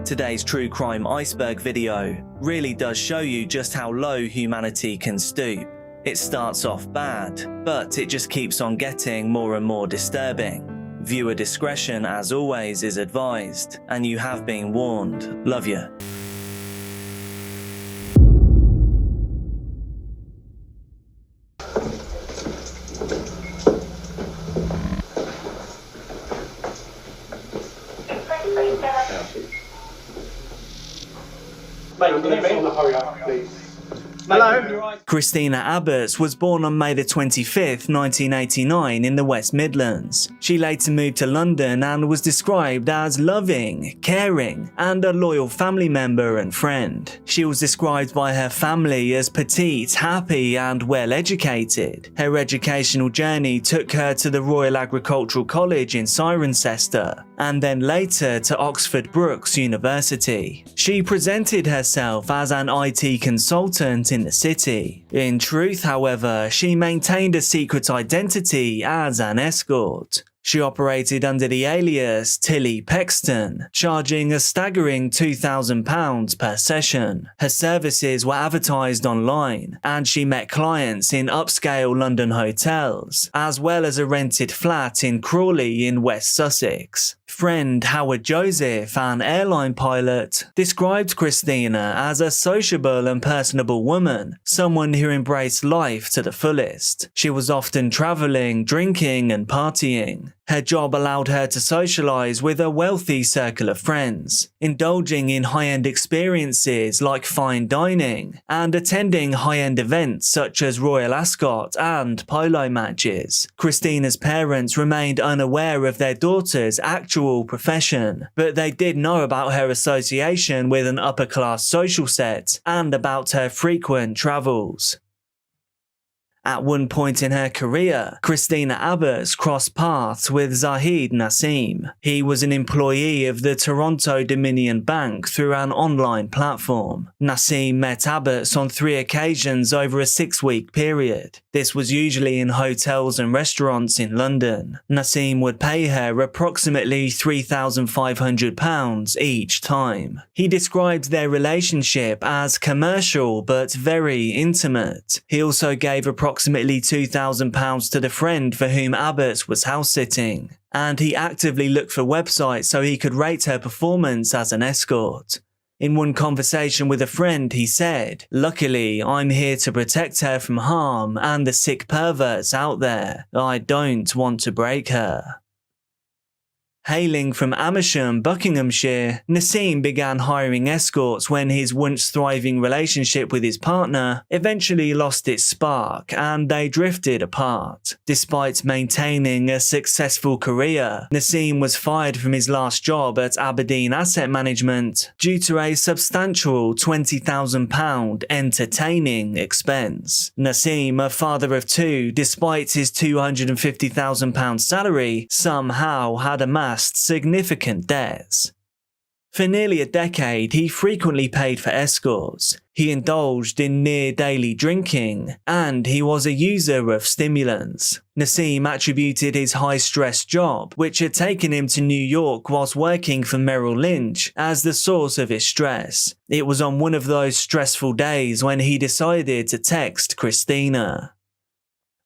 Today's true crime Iceberg video really does show you just how low humanity can stoop. It starts off bad, but it just keeps on getting more and more disturbing. Viewer discretion, as always, is advised, and you have been warned. Love ya. Hurry up, please. Hello? Christina Abbott was born on May 25th, 1989 in the West Midlands. She later moved to London and was described as loving, caring, and a loyal family member and friend. She was described by her family as petite, happy, and well educated. Her educational journey took her to the Royal Agricultural College in Cirencester, and then later to Oxford Brookes University. She presented herself as an IT consultant in the city. In truth, however, she maintained a secret identity as an escort. She operated under the alias Tilly Pexton, charging a staggering £2,000 per session. Her services were advertised online, and she met clients in upscale London hotels, as well as a rented flat in Crawley in West Sussex. Friend Howard Joseph, an airline pilot, described Christina as a sociable and personable woman, someone who embraced life to the fullest. She was often travelling, drinking, and partying. Her job allowed her to socialise with a wealthy circle of friends, indulging in high-end experiences like fine dining, and attending high-end events such as Royal Ascot and polo matches. Christina's parents remained unaware of their daughter's actual profession, but they did know about her association with an upper-class social set and about her frequent travels. At one point in her career, Christina Abbott crossed paths with Zahid Nassim. He was an employee of the Toronto Dominion Bank through an online platform. Nassim met Abbott on 3 occasions over a 6-week period. This was usually in hotels and restaurants in London. Nassim would pay her approximately £3,500 each time. He described their relationship as commercial but very intimate. He also gave approximately £2,000 to the friend for whom Abbott was house-sitting, and he actively looked for websites so he could rate her performance as an escort. In one conversation with a friend, he said, "Luckily, I'm here to protect her from harm and the sick perverts out there. I don't want to break her." Hailing from Amersham, Buckinghamshire, Nassim began hiring escorts when his once thriving relationship with his partner eventually lost its spark and they drifted apart. Despite maintaining a successful career, Nassim was fired from his last job at Aberdeen Asset Management due to a substantial £20,000 entertaining expense. Nassim, a father of 2, despite his £250,000 salary, somehow had amassed significant debts. For nearly a decade, he frequently paid for escorts. He indulged in near-daily drinking, and he was a user of stimulants. Nassim attributed his high-stress job, which had taken him to New York whilst working for Merrill Lynch, as the source of his stress. It was on one of those stressful days when he decided to text Christina.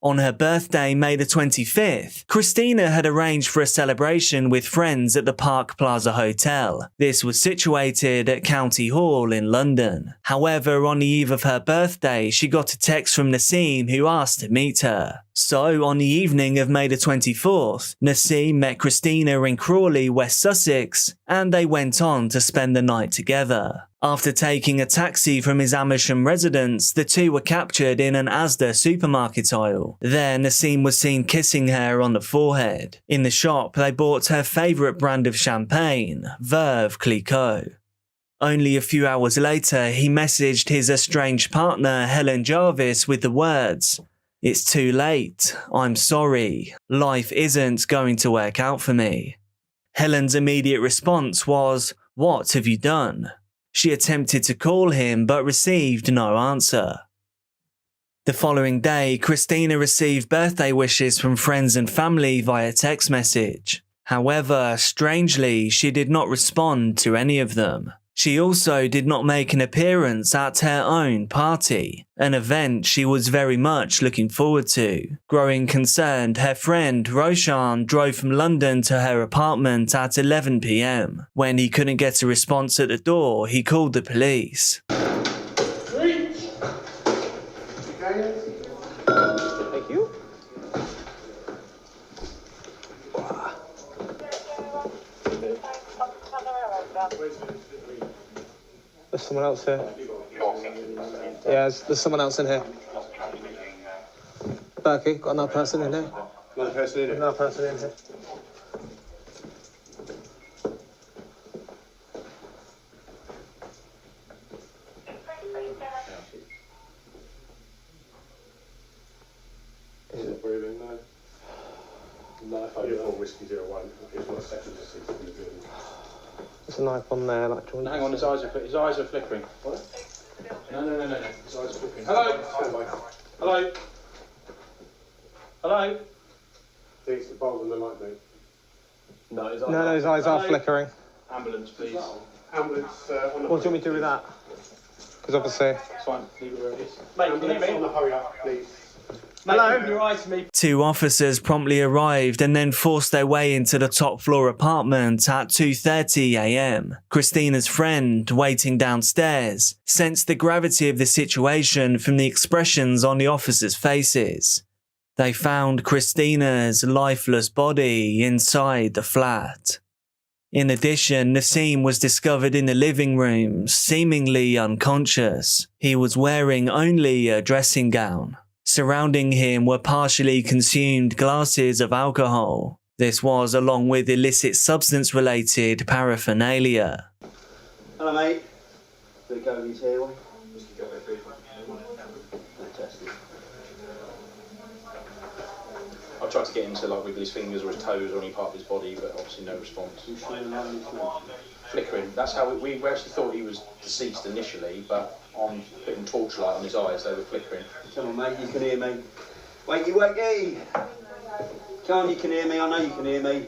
On her birthday, May 25th, Christina had arranged for a celebration with friends at the Park Plaza Hotel. This was situated at County Hall in London. However, on the eve of her birthday, she got a text from Nassim who asked to meet her. So, on the evening of May 24th, Nassim met Christina in Crawley, West Sussex, and they went on to spend the night together. After taking a taxi from his Amersham residence, the two were captured in an Asda supermarket aisle. There, Nassim was seen kissing her on the forehead. In the shop, they bought her favourite brand of champagne, Veuve Clicquot. Only a few hours later, he messaged his estranged partner, Helen Jarvis, with the words, "It's too late. I'm sorry. Life isn't going to work out for me." Helen's immediate response was, "What have you done?" She attempted to call him but received no answer. The following day, Christina received birthday wishes from friends and family via text message. However, strangely, she did not respond to any of them. She also did not make an appearance at her own party, an event she was very much looking forward to. Growing concerned, her friend Roshan drove from London to her apartment at 11 p.m. When he couldn't get a response at the door, he called the police. Thank you. There's someone else here. Yeah, there's someone else in here. Berkey, got another person in here. Another person in it. Another person in here. Is it breathing? No. No, I do whiskey 01. It's not second deceased in the building. There's a knife on there, like. Hang on, his eyes are flickering. What? No. His eyes are flickering. Hello? Hello? Hello? I think it's the bulb in the light, mate. No, His eyes are flickering. Ambulance, please. Ambulance on the... What do you want me to do with that? Because obviously. It's fine, leave it where it is. Mate, you can hear Ambulance on me? the hurry up, please. Hello? Open your eyes to me. 2 officers promptly arrived and then forced their way into the top floor apartment at 2:30 a.m. Christina's friend, waiting downstairs, sensed the gravity of the situation from the expressions on the officers' faces. They found Christina's lifeless body inside the flat. In addition, Naseem was discovered in the living room, seemingly unconscious. He was wearing only a dressing gown. Surrounding him were partially consumed glasses of alcohol. This was along with illicit substance-related paraphernalia. Hello, mate. Bit of Govies here, one. Fantastic. I tried to get him to like wiggle his fingers or his toes or any part of his body, but obviously no response. Flickering. That's how we actually thought he was deceased initially, but on putting torchlight on his eyes, they were flickering. Come on, mate, you can hear me. Wakey, wakey! Come on, you can hear me, I know you can hear me.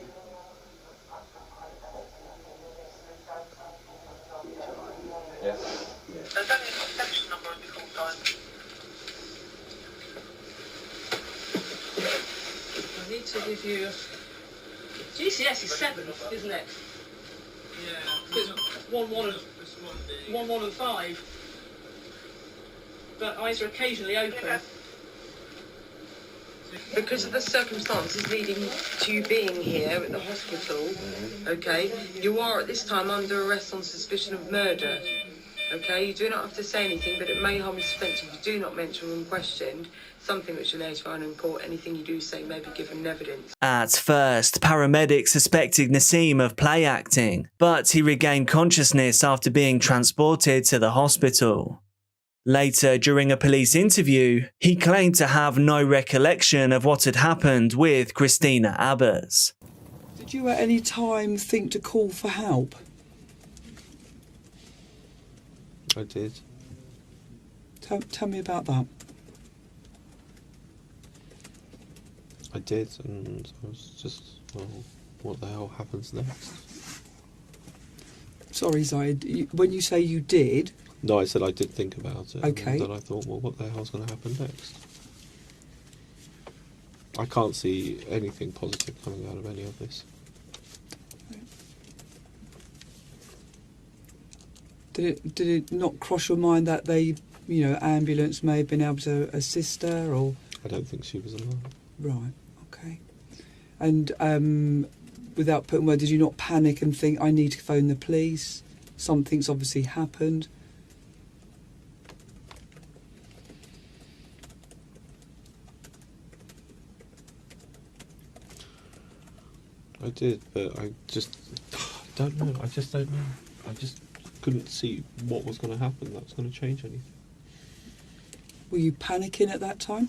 Yeah. There's only a section number on the call time. I need to give you... GCS is 7th, isn't it? Yeah. Because 1, 1 and 5. But eyes are occasionally open. Because of the circumstances leading to you being here at the hospital, okay, you are at this time under arrest on suspicion of murder. Okay, you do not have to say anything, but it may harm your suspense if you do not mention when questioned something which you later find in court. Anything you do say may be given evidence. At first, paramedics suspected Naseem of play acting, but he regained consciousness after being transported to the hospital. Later, during a police interview, he claimed to have no recollection of what had happened with Christina Abbott. Did you at any time think to call for help? I did. Tell me about that. I did, and I was just, well, what the hell happens next? Sorry, Zaid, when you say you did... No, I said I did think about it. Okay. And then I thought, well, what the hell's going to happen next? I can't see anything positive coming out of any of this. Did it not cross your mind that they, ambulance may have been able to assist her, or...? I don't think she was alive. Right, okay. And without putting words, did you not panic and think, I need to phone the police? Something's obviously happened. I did, but I just don't know. I just don't know. I just couldn't see what was going to happen that was going to change anything. Were you panicking at that time?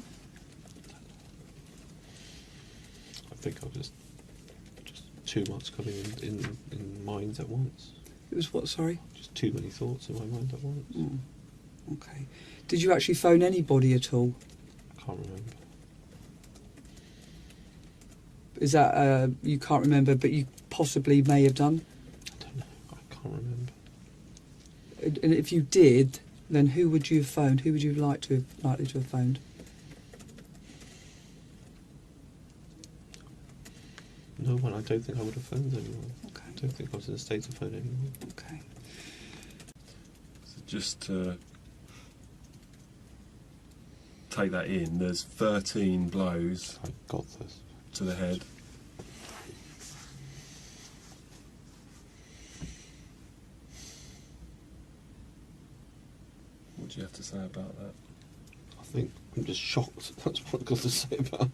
I think I was just too much coming in minds at once. It was what, sorry? Just too many thoughts in my mind at once. Mm. Okay. Did you actually phone anybody at all? I can't remember. Is that you can't remember, but you possibly may have done? I don't know. I can't remember. And if you did, then who would you have phoned? Who would you likely to have phoned? No one. I don't think I would have phoned anyone. Okay. I don't think I was in a state to phone anyone. Okay. So just to take that in, there's 13 blows I got this. to the head. What do you have to say about that? I think I'm just shocked. That's what I've got to say about it.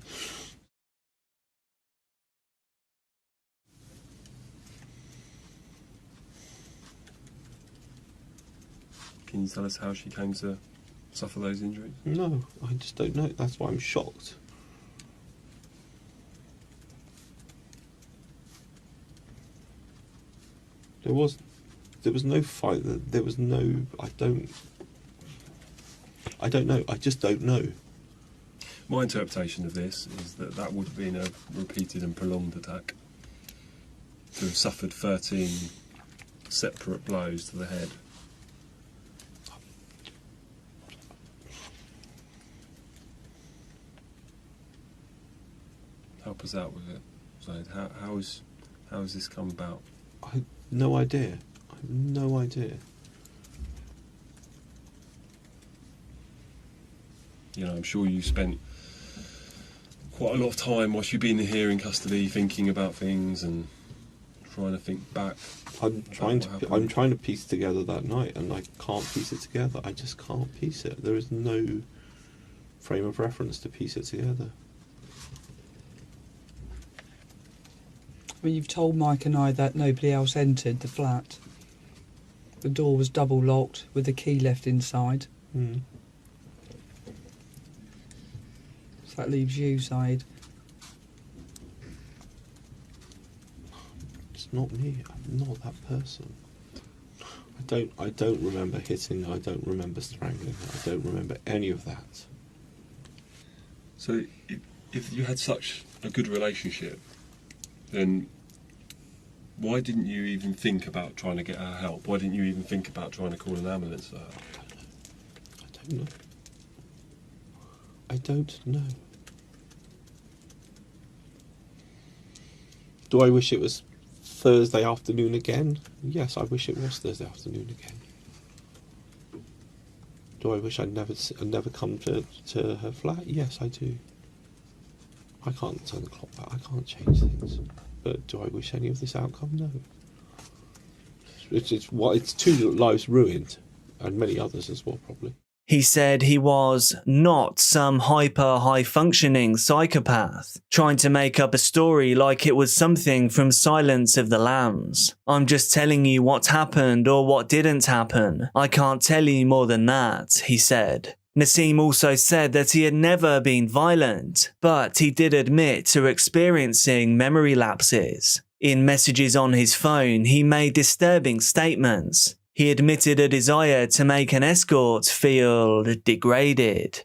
Can you tell us how she came to suffer those injuries? No, I just don't know. That's why I'm shocked. There was no fight. There was no. I don't know. I just don't know. My interpretation of this is that that would have been a repeated and prolonged attack. To have suffered 13 separate blows to the head. Help us out with it, Zaid. How has this come about? I have no idea. I have no idea. You know, I'm sure you spent quite a lot of time whilst you've been here in custody thinking about things and trying to think back. I'm trying to piece together that night, and I can't piece it together. I just can't piece it. There is no frame of reference to piece it together. I mean, you've told Mike and I that nobody else entered the flat. The door was double locked with the key left inside. Mm. So that leaves you, Zaid. It's not me. I'm not that person. I don't remember hitting. I don't remember strangling. I don't remember any of that. So, if you had such a good relationship, then why didn't you even think about trying to get her help? Why didn't you even think about trying to call an ambulance for her? I don't know. I don't know. Do I wish it was Thursday afternoon again? Yes, I wish it was Thursday afternoon again. Do I wish I'd never come to her flat? Yes, I do. I can't turn the clock back. I can't change things. But do I wish any of this outcome? No. It's 2 lives ruined, and many others as well, probably. He said he was not some hyper high-functioning psychopath, trying to make up a story like it was something from Silence of the Lambs. I'm just telling you what happened or what didn't happen. I can't tell you more than that, he said. Nassim also said that he had never been violent, but he did admit to experiencing memory lapses. In messages on his phone, he made disturbing statements. He admitted a desire to make an escort feel degraded.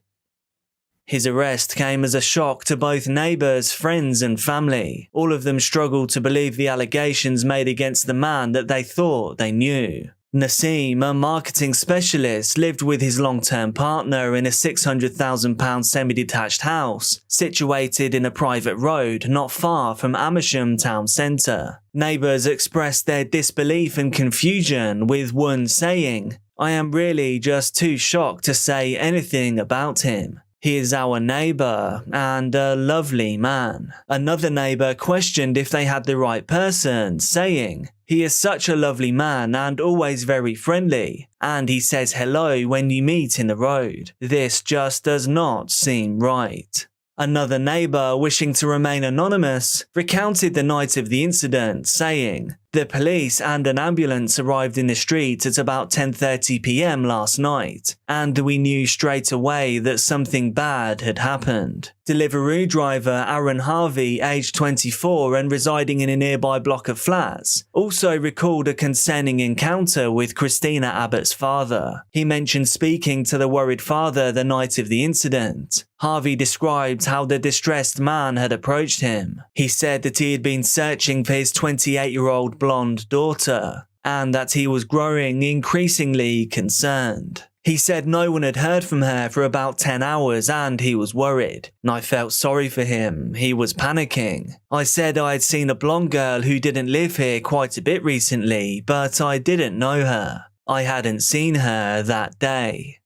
His arrest came as a shock to both neighbours, friends and family. All of them struggled to believe the allegations made against the man that they thought they knew. Nassim, a marketing specialist, lived with his long-term partner in a £600,000 semi-detached house situated in a private road not far from Amersham town centre. Neighbours expressed their disbelief and confusion, with one saying, "I am really just too shocked to say anything about him. He is our neighbour and a lovely man." Another neighbour questioned if they had the right person, saying, "He is such a lovely man and always very friendly, and he says hello when you meet in the road. This just does not seem right." Another neighbour, wishing to remain anonymous, recounted the night of the incident, saying, The police and an ambulance arrived in the street at about 10:30 p.m. last night, and we knew straight away that something bad had happened. Delivery driver Aaron Harvey, aged 24 and residing in a nearby block of flats, also recalled a concerning encounter with Christina Abbott's father. He mentioned speaking to the worried father the night of the incident. Harvey described how the distressed man had approached him. He said that he had been searching for his 28-year-old blonde daughter, and that he was growing increasingly concerned. He said no one had heard from her for about 10 hours and he was worried, and I felt sorry for him. He was panicking. I said I had seen a blonde girl who didn't live here quite a bit recently, but I didn't know her. I hadn't seen her that day.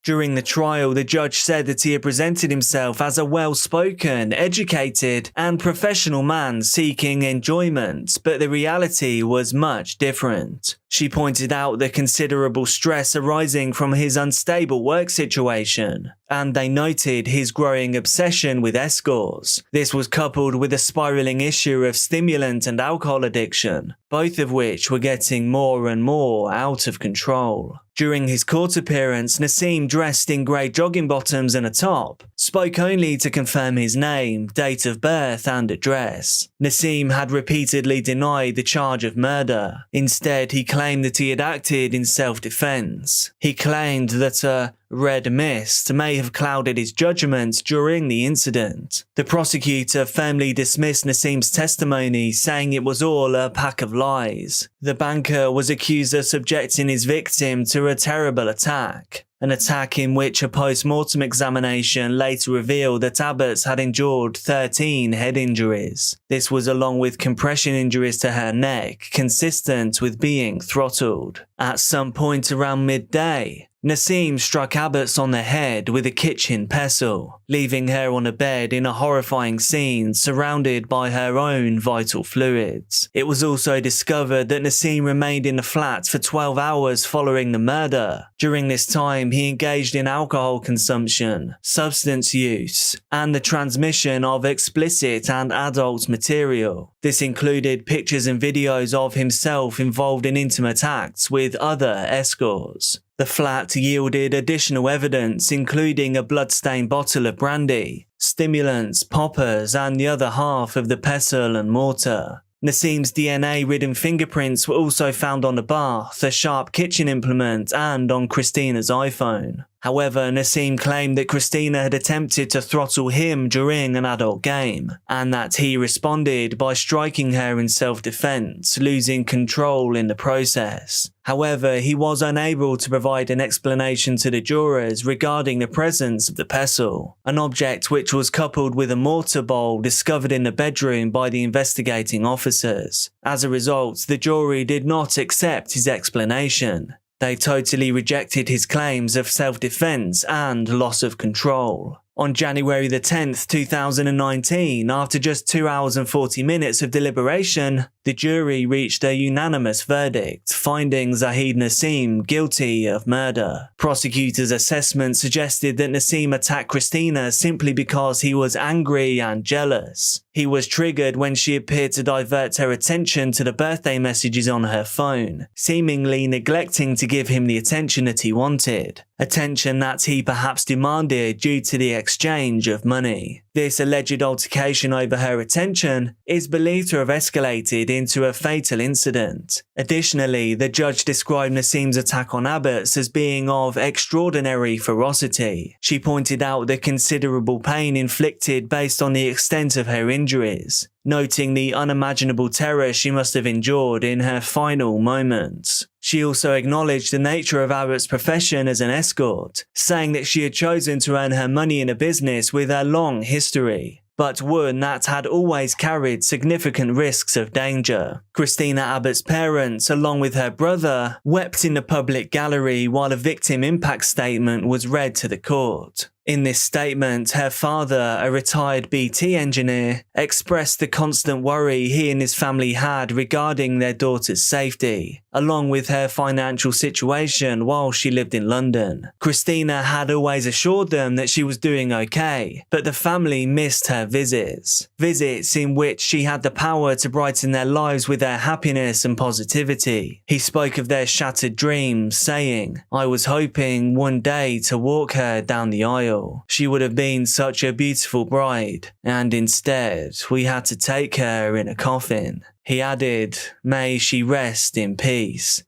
During the trial, the judge said that he had presented himself as a well-spoken, educated, and professional man seeking enjoyment, but the reality was much different. She pointed out the considerable stress arising from his unstable work situation, and they noted his growing obsession with escorts. This was coupled with a spiraling issue of stimulant and alcohol addiction, both of which were getting more and more out of control. During his court appearance, Nassim, dressed in grey jogging bottoms and a top, spoke only to confirm his name, date of birth and address. Nassim had repeatedly denied the charge of murder. Instead, he claimed that he had acted in self-defense. He claimed that a red mist may have clouded his judgment during the incident. The prosecutor firmly dismissed Nassim's testimony, saying it was all a pack of lies. The banker was accused of subjecting his victim to a terrible attack. An attack in which a post-mortem examination later revealed that Abbott had endured 13 head injuries. This was along with compression injuries to her neck, consistent with being throttled. At some point around midday, Nassim struck Abbott on the head with a kitchen pestle, leaving her on a bed in a horrifying scene surrounded by her own vital fluids. It was also discovered that Nassim remained in the flat for 12 hours following the murder. During this time, he engaged in alcohol consumption, substance use, and the transmission of explicit and adult material. This included pictures and videos of himself involved in intimate acts with other escorts. The flat yielded additional evidence, including a blood-stained bottle of brandy, stimulants, poppers, and the other half of the pestle and mortar. Nassim's DNA-ridden fingerprints were also found on the bath, a sharp kitchen implement, and on Christina's iPhone. However, Nassim claimed that Christina had attempted to throttle him during an adult game, and that he responded by striking her in self-defense, losing control in the process. However, he was unable to provide an explanation to the jurors regarding the presence of the pestle, an object which was coupled with a mortar bowl discovered in the bedroom by the investigating officers. As a result, the jury did not accept his explanation. They totally rejected his claims of self-defense and loss of control. On January the 10th, 2019, after just 2 hours and 40 minutes of deliberation, the jury reached a unanimous verdict, finding Zahid Nassim guilty of murder. Prosecutors' assessment suggested that Nassim attacked Christina simply because he was angry and jealous. He was triggered when she appeared to divert her attention to the birthday messages on her phone, seemingly neglecting to give him the attention that he wanted. Attention that he perhaps demanded due to the exchange of money. This alleged altercation over her attention is believed to have escalated into a fatal incident. Additionally, the judge described Nassim's attack on Abbott as being of extraordinary ferocity. She pointed out the considerable pain inflicted based on the extent of her injuries, noting the unimaginable terror she must have endured in her final moments. She also acknowledged the nature of Abbott's profession as an escort, saying that she had chosen to earn her money in a business with a long history, but one that had always carried significant risks of danger. Christina Abbott's parents, along with her brother, wept in the public gallery while a victim impact statement was read to the court. In this statement, her father, a retired BT engineer, expressed the constant worry he and his family had regarding their daughter's safety, along with her financial situation while she lived in London. Christina had always assured them that she was doing okay, but the family missed her visits. Visits in which she had the power to brighten their lives with her happiness and positivity. He spoke of their shattered dreams, saying, "I was hoping one day to walk her down the aisle. She would have been such a beautiful bride, and instead we had to take her in a coffin." He added, "May she rest in peace.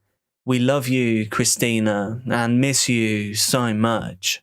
We love you, Christina, and miss you so much."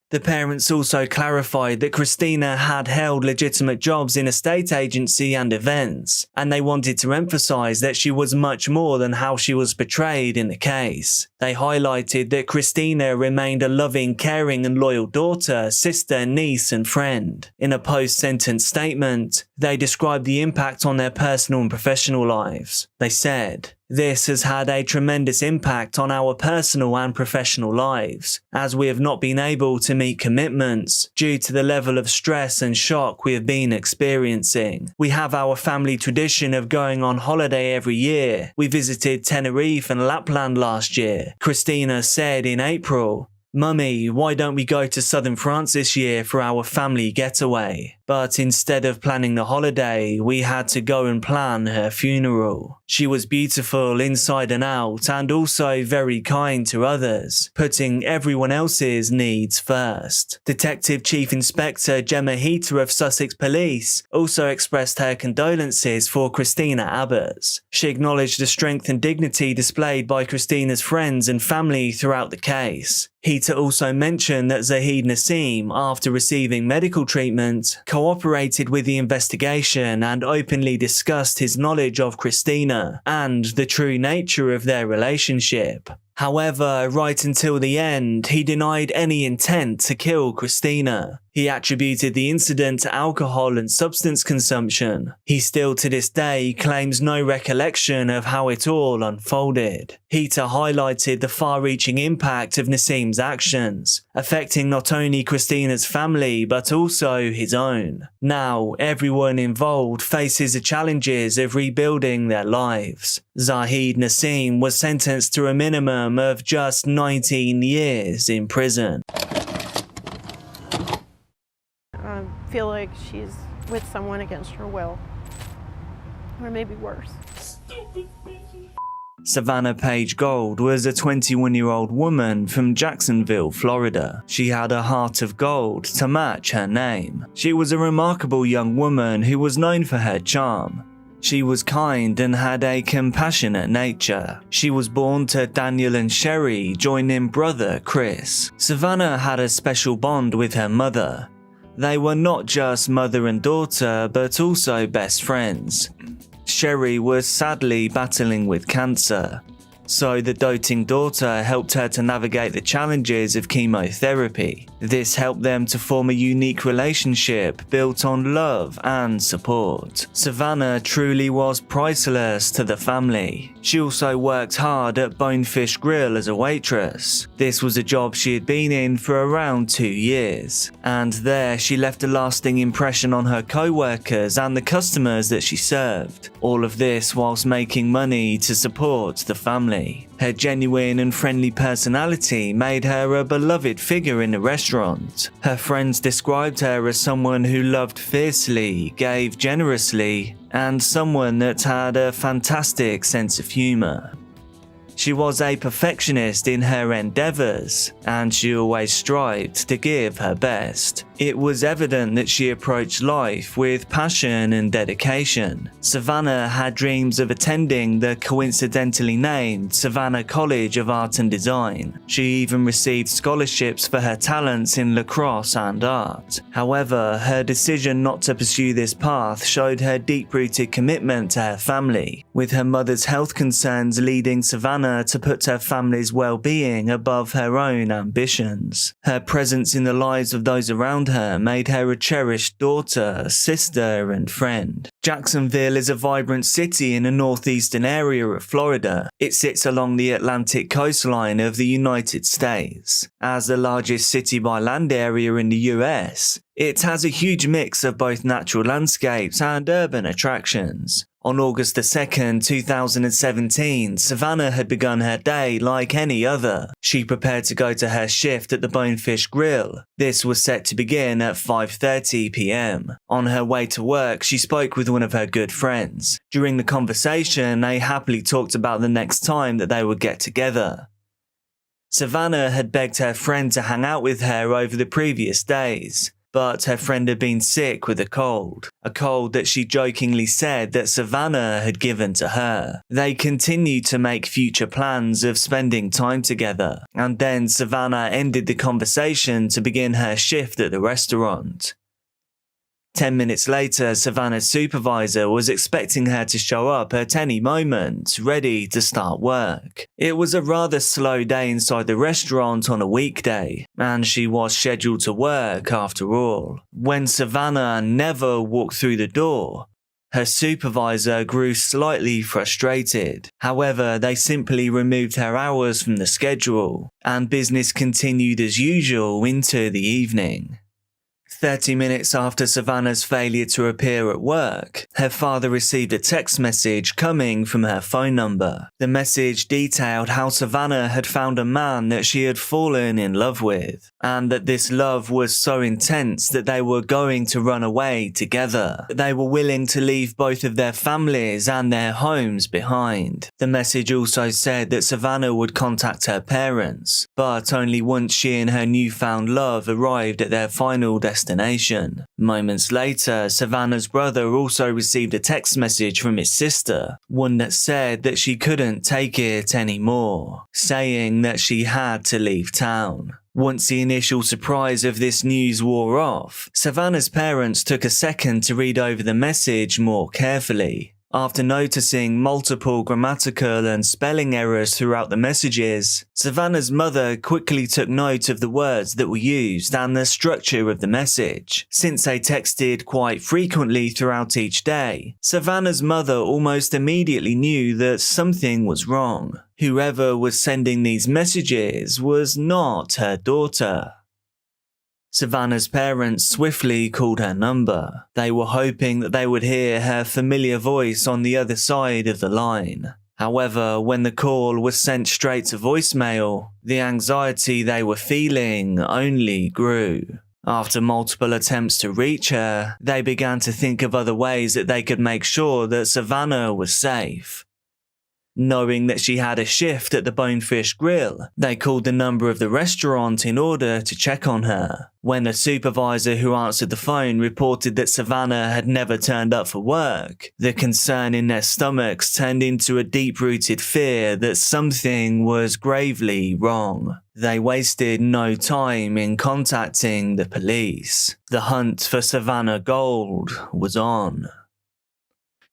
The parents also clarified that Christina had held legitimate jobs in a state agency and events, and they wanted to emphasise that she was much more than how she was portrayed in the case. They highlighted that Christina remained a loving, caring and loyal daughter, sister, niece and friend. In a post-sentence statement, they described the impact on their personal and professional lives. They said, "This has had a tremendous impact on our personal and professional lives, as we have not been able to meet commitments due to the level of stress and shock we have been experiencing. We have our family tradition of going on holiday every year. We visited Tenerife and Lapland last year." Christina said in April, "Mummy, why don't we go to southern France this year for our family getaway?" But instead of planning the holiday, we had to go and plan her funeral. She was beautiful inside and out and also very kind to others, putting everyone else's needs first. Detective Chief Inspector Gemma Heater of Sussex Police also expressed her condolences for Christina Abbott. She acknowledged the strength and dignity displayed by Christina's friends and family throughout the case. Heater also mentioned that Zahid Nassim, after receiving medical treatment, cooperated with the investigation and openly discussed his knowledge of Christina and the true nature of their relationship. However, right until the end, he denied any intent to kill Christina. He attributed the incident to alcohol and substance consumption. He still to this day claims no recollection of how it all unfolded. Heater highlighted the far-reaching impact of Nassim's actions, affecting not only Christina's family but also his own. Now, everyone involved faces the challenges of rebuilding their lives. Zahid Nassim was sentenced to a minimum of just 19 years in prison. I feel like she's with someone against her will, or maybe worse. Savannah Page Gold was a 21-year-old woman from Jacksonville, Florida. She had a heart of gold to match her name. She was a remarkable young woman who was known for her charm. She was kind and had a compassionate nature. She was born to Daniel and Sherry, joining brother Chris. Savannah had a special bond with her mother. They were not just mother and daughter, but also best friends. Sherry was sadly battling with cancer, so the doting daughter helped her to navigate the challenges of chemotherapy. This helped them to form a unique relationship built on love and support. Savannah truly was priceless to the family. She also worked hard at Bonefish Grill as a waitress. This was a job she had been in for around 2 years, and there she left a lasting impression on her co-workers and the customers that she served. All of this whilst making money to support the family. Her genuine and friendly personality made her a beloved figure in the restaurant. Her friends described her as someone who loved fiercely, gave generously, and someone that had a fantastic sense of humour. She was a perfectionist in her endeavours, and she always strived to give her best. It was evident that she approached life with passion and dedication. Savannah had dreams of attending the coincidentally named Savannah College of Art and Design. She even received scholarships for her talents in lacrosse and art. However, her decision not to pursue this path showed her deep-rooted commitment to her family, with her mother's health concerns leading Savannah to put her family's well-being above her own ambitions. Her presence in the lives of those around her made her a cherished daughter, sister and friend. Jacksonville is a vibrant city in the northeastern area of Florida. It sits along the Atlantic coastline of the United States. As the largest city by land area in the US, it has a huge mix of both natural landscapes and urban attractions. On August 2nd, 2017, Savannah had begun her day like any other. She prepared to go to her shift at the Bonefish Grill. This was set to begin at 5:30 p.m. On her way to work, she spoke with one of her good friends. During the conversation, they happily talked about the next time that they would get together. Savannah had begged her friend to hang out with her over the previous days, but her friend had been sick with a cold that she jokingly said that Savannah had given to her. They continued to make future plans of spending time together, and then Savannah ended the conversation to begin her shift at the restaurant. 10 minutes later, Savannah's supervisor was expecting her to show up at any moment, ready to start work. It was a rather slow day inside the restaurant on a weekday, and she was scheduled to work after all. When Savannah never walked through the door, her supervisor grew slightly frustrated. However, they simply removed her hours from the schedule, and business continued as usual into the evening. 30 minutes after Savannah's failure to appear at work, her father received a text message coming from her phone number. The message detailed how Savannah had found a man that she had fallen in love with, and that this love was so intense that they were going to run away together. They were willing to leave both of their families and their homes behind. The message also said that Savannah would contact her parents, but only once she and her newfound love arrived at their final destination. Moments later, Savannah's brother also received a text message from his sister, one that said that she couldn't take it anymore, saying that she had to leave town. Once the initial surprise of this news wore off, Savannah's parents took a second to read over the message more carefully. After noticing multiple grammatical and spelling errors throughout the messages, Savannah's mother quickly took note of the words that were used and the structure of the message. Since they texted quite frequently throughout each day, Savannah's mother almost immediately knew that something was wrong. Whoever was sending these messages was not her daughter. Savannah's parents swiftly called her number. They were hoping that they would hear her familiar voice on the other side of the line. However, when the call was sent straight to voicemail, the anxiety they were feeling only grew. After multiple attempts to reach her, they began to think of other ways that they could make sure that Savannah was safe. Knowing that she had a shift at the Bonefish Grill, they called the number of the restaurant in order to check on her. When the supervisor who answered the phone reported that Savannah had never turned up for work, the concern in their stomachs turned into a deep-rooted fear that something was gravely wrong. They wasted no time in contacting the police. The hunt for Savannah Gold was on.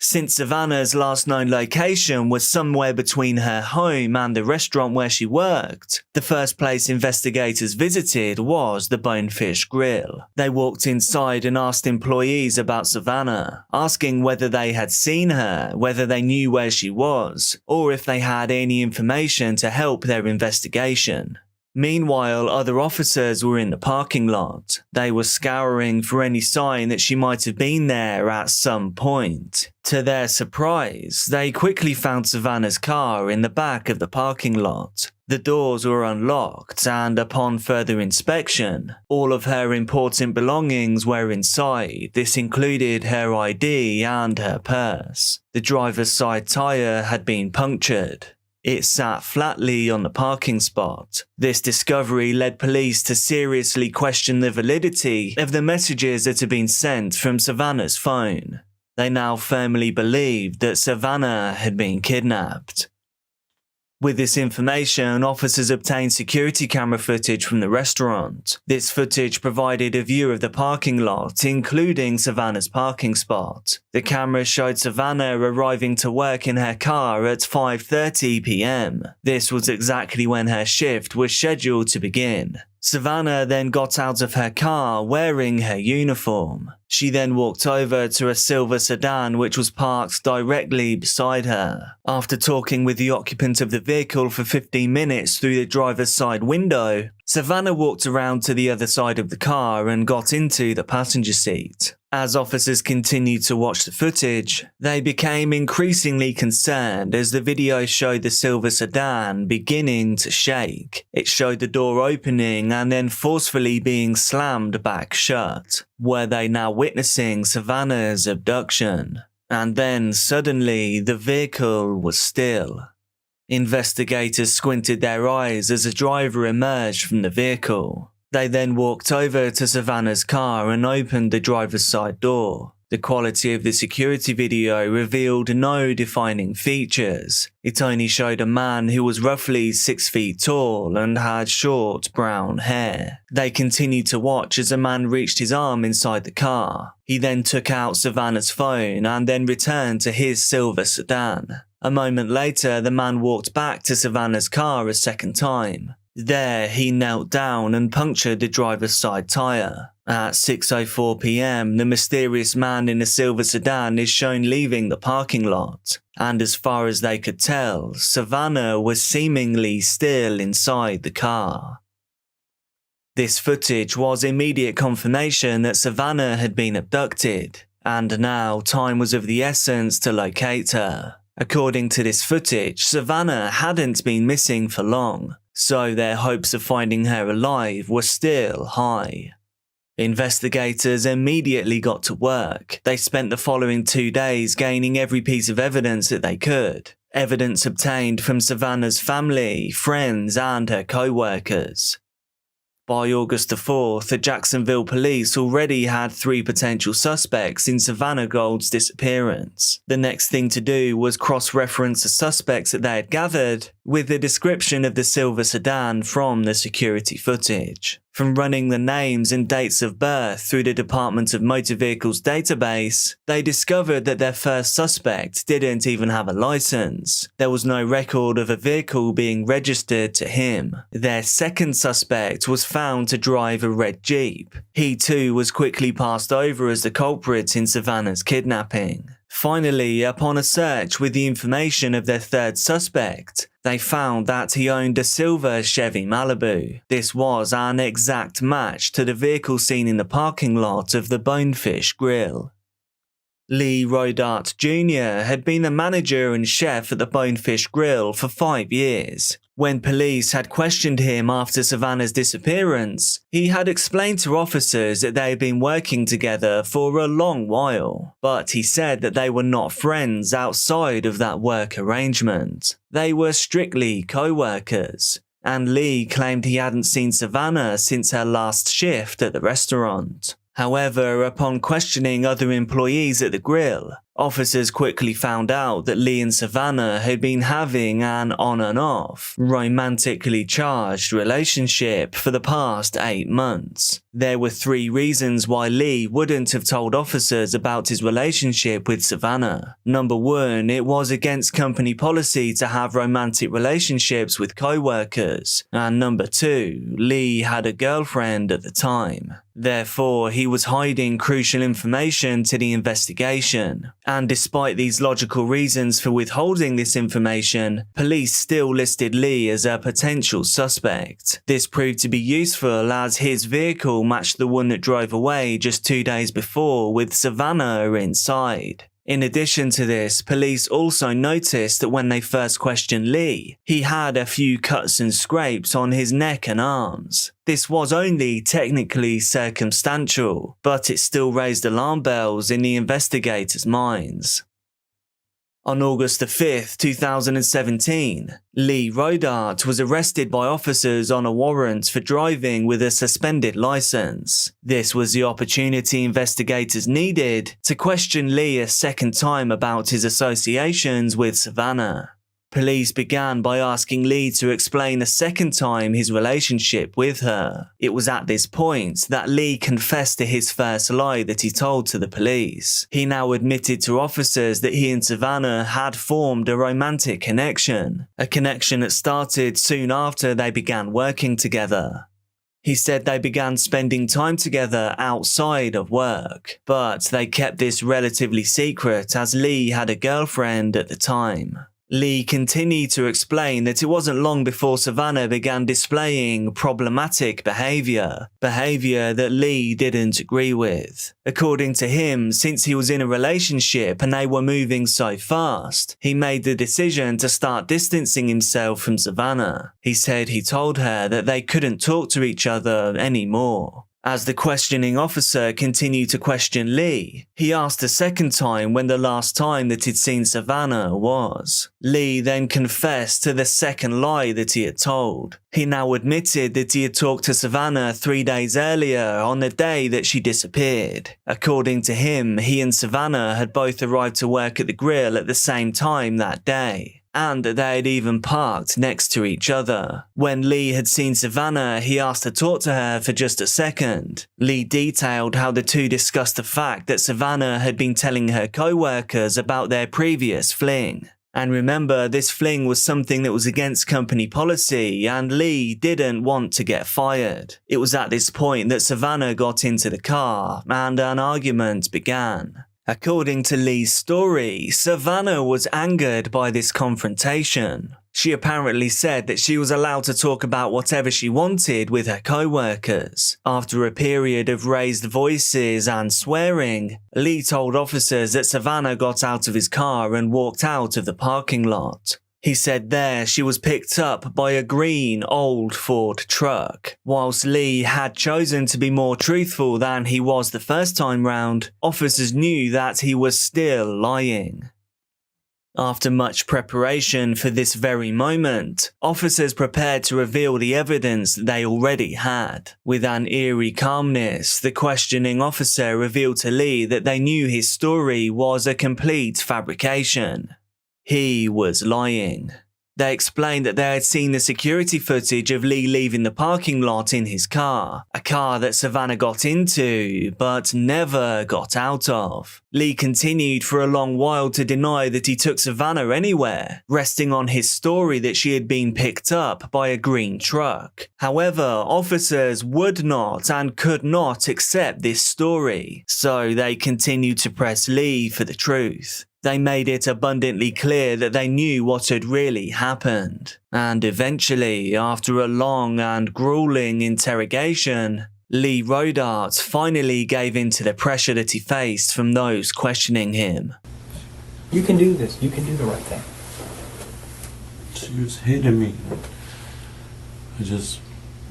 Since Savannah's last known location was somewhere between her home and the restaurant where she worked, the first place investigators visited was the Bonefish Grill. They walked inside and asked employees about Savannah, asking whether they had seen her, whether they knew where she was, or if they had any information to help their investigation. Meanwhile, other officers were in the parking lot. They were scouring for any sign that she might have been there at some point. To their surprise, they quickly found Savannah's car in the back of the parking lot. The doors were unlocked, and upon further inspection, all of her important belongings were inside. This included her ID and her purse. The driver's side tire had been punctured. It sat flatly on the parking spot. This discovery led police to seriously question the validity of the messages that had been sent from Savannah's phone. They now firmly believed that Savannah had been kidnapped. With this information, officers obtained security camera footage from the restaurant. This footage provided a view of the parking lot, including Savannah's parking spot. The camera showed Savannah arriving to work in her car at 5:30 p.m. This was exactly when her shift was scheduled to begin. Savannah then got out of her car wearing her uniform. She then walked over to a silver sedan which was parked directly beside her. After talking with the occupant of the vehicle for 15 minutes through the driver's side window, Savannah walked around to the other side of the car and got into the passenger seat. As officers continued to watch the footage, they became increasingly concerned as the video showed the silver sedan beginning to shake. It showed the door opening and then forcefully being slammed back shut. Were they now witnessing Savannah's abduction? And then suddenly the vehicle was still. Investigators squinted their eyes as a driver emerged from the vehicle. They then walked over to Savannah's car and opened the driver's side door. The quality of the security video revealed no defining features. It only showed a man who was roughly 6 feet tall and had short brown hair. They continued to watch as a man reached his arm inside the car. He then took out Savannah's phone and then returned to his silver sedan. A moment later, the man walked back to Savannah's car a second time. There, he knelt down and punctured the driver's side tyre. At 6:04 p.m, the mysterious man in a silver sedan is shown leaving the parking lot, and as far as they could tell, Savannah was seemingly still inside the car. This footage was immediate confirmation that Savannah had been abducted, and now time was of the essence to locate her. According to this footage, Savannah hadn't been missing for long, so their hopes of finding her alive were still high. Investigators immediately got to work. They spent the following 2 days gaining every piece of evidence that they could. Evidence obtained from Savannah's family, friends, and her co-workers. By August the 4th, the Jacksonville police already had 3 potential suspects in Savannah Gold's disappearance. The next thing to do was cross-reference the suspects that they had gathered with the description of the silver sedan from the security footage. From running the names and dates of birth through the Department of Motor Vehicles database, they discovered that their first suspect didn't even have a license. There was no record of a vehicle being registered to him. Their second suspect was found to drive a red Jeep. He too was quickly passed over as the culprit in Savannah's kidnapping. Finally, upon a search with the information of their third suspect, they found that he owned a silver Chevy Malibu. This was an exact match to the vehicle seen in the parking lot of the Bonefish Grill. Lee Rodart Jr. had been the manager and chef at the Bonefish Grill for 5 years. When police had questioned him after Savannah's disappearance, he had explained to officers that they had been working together for a long while, but he said that they were not friends outside of that work arrangement. They were strictly co-workers, and Lee claimed he hadn't seen Savannah since her last shift at the restaurant. However, upon questioning other employees at the grill, officers quickly found out that Lee and Savannah had been having an on and off, romantically charged relationship for the past 8 months. There were 3 reasons why Lee wouldn't have told officers about his relationship with Savannah. Number 1, it was against company policy to have romantic relationships with co-workers. And number 2, Lee had a girlfriend at the time. Therefore, he was hiding crucial information to the investigation. And despite these logical reasons for withholding this information, police still listed Lee as a potential suspect. This proved to be useful as his vehicle matched the one that drove away just 2 days before with Savannah inside. In addition to this, police also noticed that when they first questioned Lee, he had a few cuts and scrapes on his neck and arms. This was only technically circumstantial, but it still raised alarm bells in the investigators' minds. On August 5th, 2017, Lee Rodart was arrested by officers on a warrant for driving with a suspended license. This was the opportunity investigators needed to question Lee a second time about his associations with Savannah. Police began by asking Lee to explain a second time his relationship with her. It was at this point that Lee confessed to his first lie that he told to the police. He now admitted to officers that he and Savannah had formed a romantic connection, a connection that started soon after they began working together. He said they began spending time together outside of work, but they kept this relatively secret as Lee had a girlfriend at the time. Lee continued to explain that it wasn't long before Savannah began displaying problematic behaviour that Lee didn't agree with. According to him, since he was in a relationship and they were moving so fast, he made the decision to start distancing himself from Savannah. He said he told her that they couldn't talk to each other anymore. As the questioning officer continued to question Lee, he asked a second time when the last time that he'd seen Savannah was. Lee then confessed to the second lie that he had told. He now admitted that he had talked to Savannah 3 days earlier on the day that she disappeared. According to him, he and Savannah had both arrived to work at the grill at the same time that day, and that they had even parked next to each other. When Lee had seen Savannah, he asked to talk to her for just a second. Lee detailed how the two discussed the fact that Savannah had been telling her co-workers about their previous fling. And remember, this fling was something that was against company policy, and Lee didn't want to get fired. It was at this point that Savannah got into the car, and an argument began. According to Lee's story, Savannah was angered by this confrontation. She apparently said that she was allowed to talk about whatever she wanted with her co-workers. After a period of raised voices and swearing, Lee told officers that Savannah got out of his car and walked out of the parking lot. He said there she was picked up by a green old Ford truck. Whilst Lee had chosen to be more truthful than he was the first time round, officers knew that he was still lying. After much preparation for this very moment, officers prepared to reveal the evidence they already had. With an eerie calmness, the questioning officer revealed to Lee that they knew his story was a complete fabrication. He was lying. They explained that they had seen the security footage of Lee leaving the parking lot in his car, a car that Savannah got into, but never got out of. Lee continued for a long while to deny that he took Savannah anywhere, resting on his story that she had been picked up by a green truck. However, officers would not and could not accept this story, so they continued to press Lee for the truth. They made it abundantly clear that they knew what had really happened. And eventually, after a long and grueling interrogation, Lee Rodart finally gave in to the pressure that he faced from those questioning him. You can do this. You can do the right thing. She was hitting me.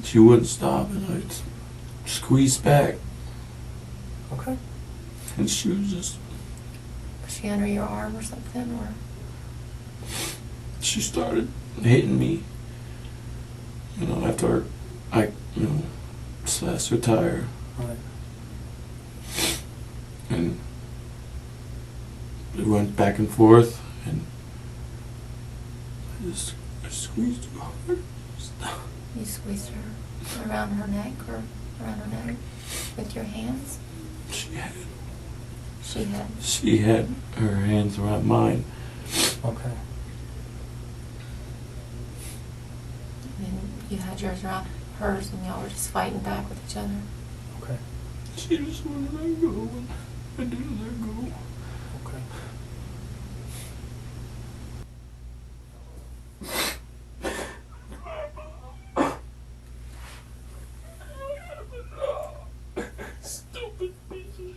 She wouldn't stop, and I'd squeeze back. Okay. And she was just... Was she under your arm or something, or? She started hitting me, after I, slashed her tire. Right. And it went back and forth, and I squeezed her hard. You squeezed her around her neck or around her neck with your hands? She had her hands around mine. Okay. And then you had yours around hers, and y'all were just fighting back with each other. Okay. She just wouldn't let go, and I didn't let go. Okay. Stupid piece of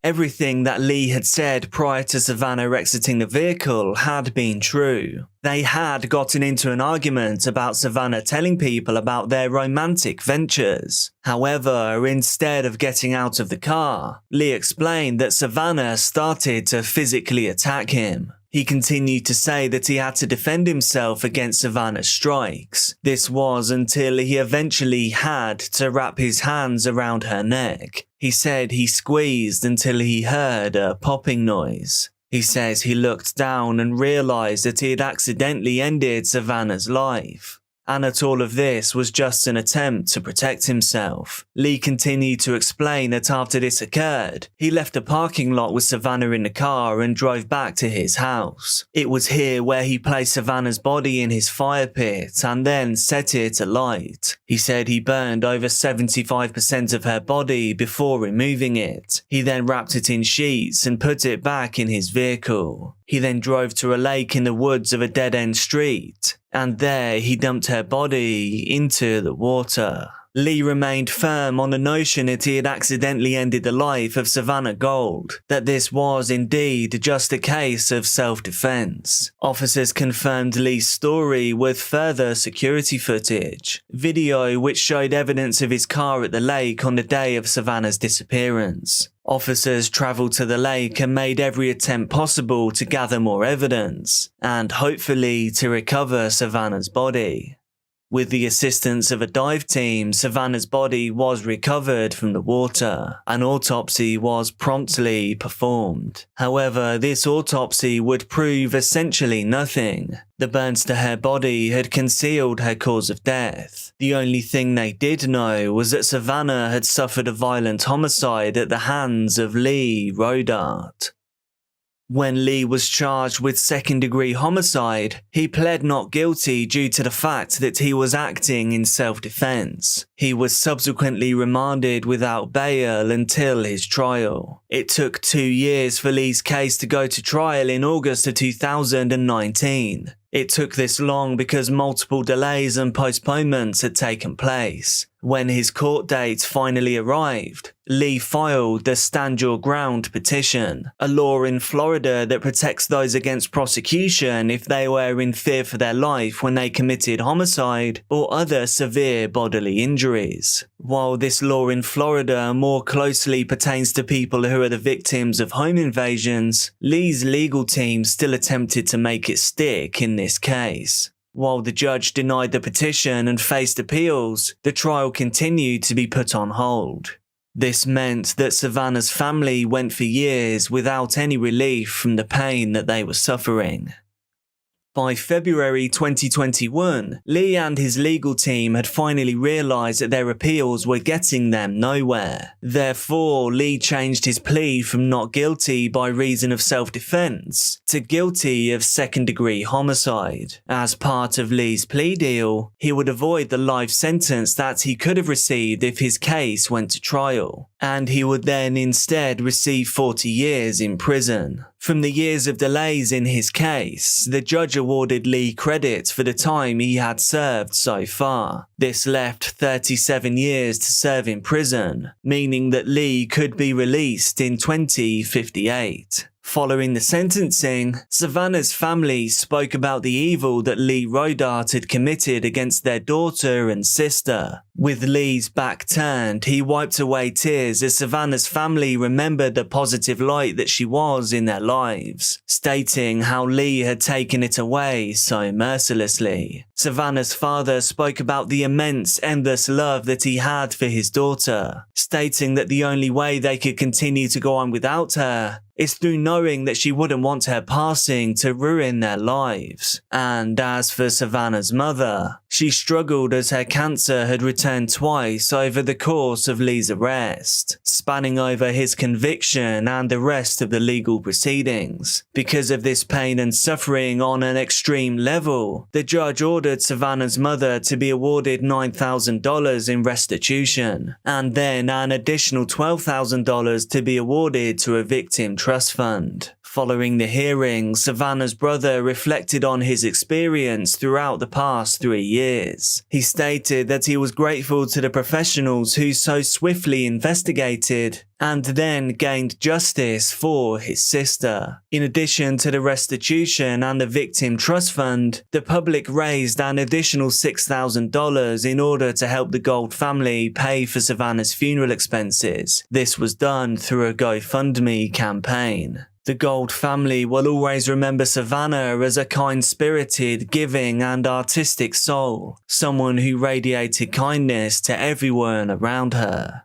Everything that Lee had said prior to Savannah exiting the vehicle had been true. They had gotten into an argument about Savannah telling people about their romantic ventures. However, instead of getting out of the car, Lee explained that Savannah started to physically attack him. He continued to say that he had to defend himself against Savannah's strikes. This was until he eventually had to wrap his hands around her neck. He said he squeezed until he heard a popping noise. He says he looked down and realized that he had accidentally ended Savannah's life. and that all of this was just an attempt to protect himself. Lee continued to explain that after this occurred, he left the parking lot with Savannah in the car and drove back to his house. It was here where he placed Savannah's body in his fire pit and then set it alight. He said he burned over 75% of her body before removing it. He then wrapped it in sheets and put it back in his vehicle. He then drove to a lake in the woods of a dead-end street, and there he dumped her body into the water. Lee remained firm on the notion that he had accidentally ended the life of Savannah Gold, that this was indeed just a case of self-defense. Officers confirmed Lee's story with further security footage, video which showed evidence of his car at the lake on the day of Savannah's disappearance. Officers travelled to the lake and made every attempt possible to gather more evidence, and hopefully to recover Savannah's body. With the assistance of a dive team, Savannah's body was recovered from the water. An autopsy was promptly performed. However, this autopsy would prove essentially nothing. The burns to her body had concealed her cause of death. The only thing they did know was that Savannah had suffered a violent homicide at the hands of Lee Rodart. When Lee was charged with second-degree homicide, he pled not guilty due to the fact that he was acting in self-defense. He was subsequently remanded without bail until his trial. It took 2 years for Lee's case to go to trial in August of 2019. It took this long because multiple delays and postponements had taken place. When his court date finally arrived, Lee filed the Stand Your Ground petition, a law in Florida that protects those against prosecution if they were in fear for their life when they committed homicide or other severe bodily injuries. While this law in Florida more closely pertains to people who are the victims of home invasions, Lee's legal team still attempted to make it stick in this case. While the judge denied the petition and faced appeals, the trial continued to be put on hold. This meant that Savannah's family went for years without any relief from the pain that they were suffering. By February 2021, Lee and his legal team had finally realised that their appeals were getting them nowhere. Therefore, Lee changed his plea from not guilty by reason of self-defense to guilty of second-degree homicide. As part of Lee's plea deal, he would avoid the life sentence that he could have received if his case went to trial, and he would then instead receive 40 years in prison. From the years of delays in his case, the judge awarded Lee credit for the time he had served so far. This left 37 years to serve in prison, meaning that Lee could be released in 2058. Following the sentencing, Savannah's family spoke about the evil that Lee Rodart had committed against their daughter and sister. With Lee's back turned, he wiped away tears as Savannah's family remembered the positive light that she was in their lives, stating how Lee had taken it away so mercilessly. Savannah's father spoke about the immense, endless love that he had for his daughter, stating that the only way they could continue to go on without her is through knowing that she wouldn't want her passing to ruin their lives. And as for Savannah's mother, she struggled as her cancer had returned twice over the course of Lee's arrest, spanning over his conviction and the rest of the legal proceedings. Because of this pain and suffering on an extreme level, the judge ordered Savannah's mother to be awarded $9,000 in restitution, and then an additional $12,000 to be awarded to a victim trust fund. Following the hearing, Savannah's brother reflected on his experience throughout the past 3 years. He stated that he was grateful to the professionals who so swiftly investigated and then gained justice for his sister. In addition to the restitution and the victim trust fund, the public raised an additional $6,000 in order to help the Gold family pay for Savannah's funeral expenses. This was done through a GoFundMe campaign. The Gold family will always remember Savannah as a kind-spirited, giving and artistic soul, someone who radiated kindness to everyone around her.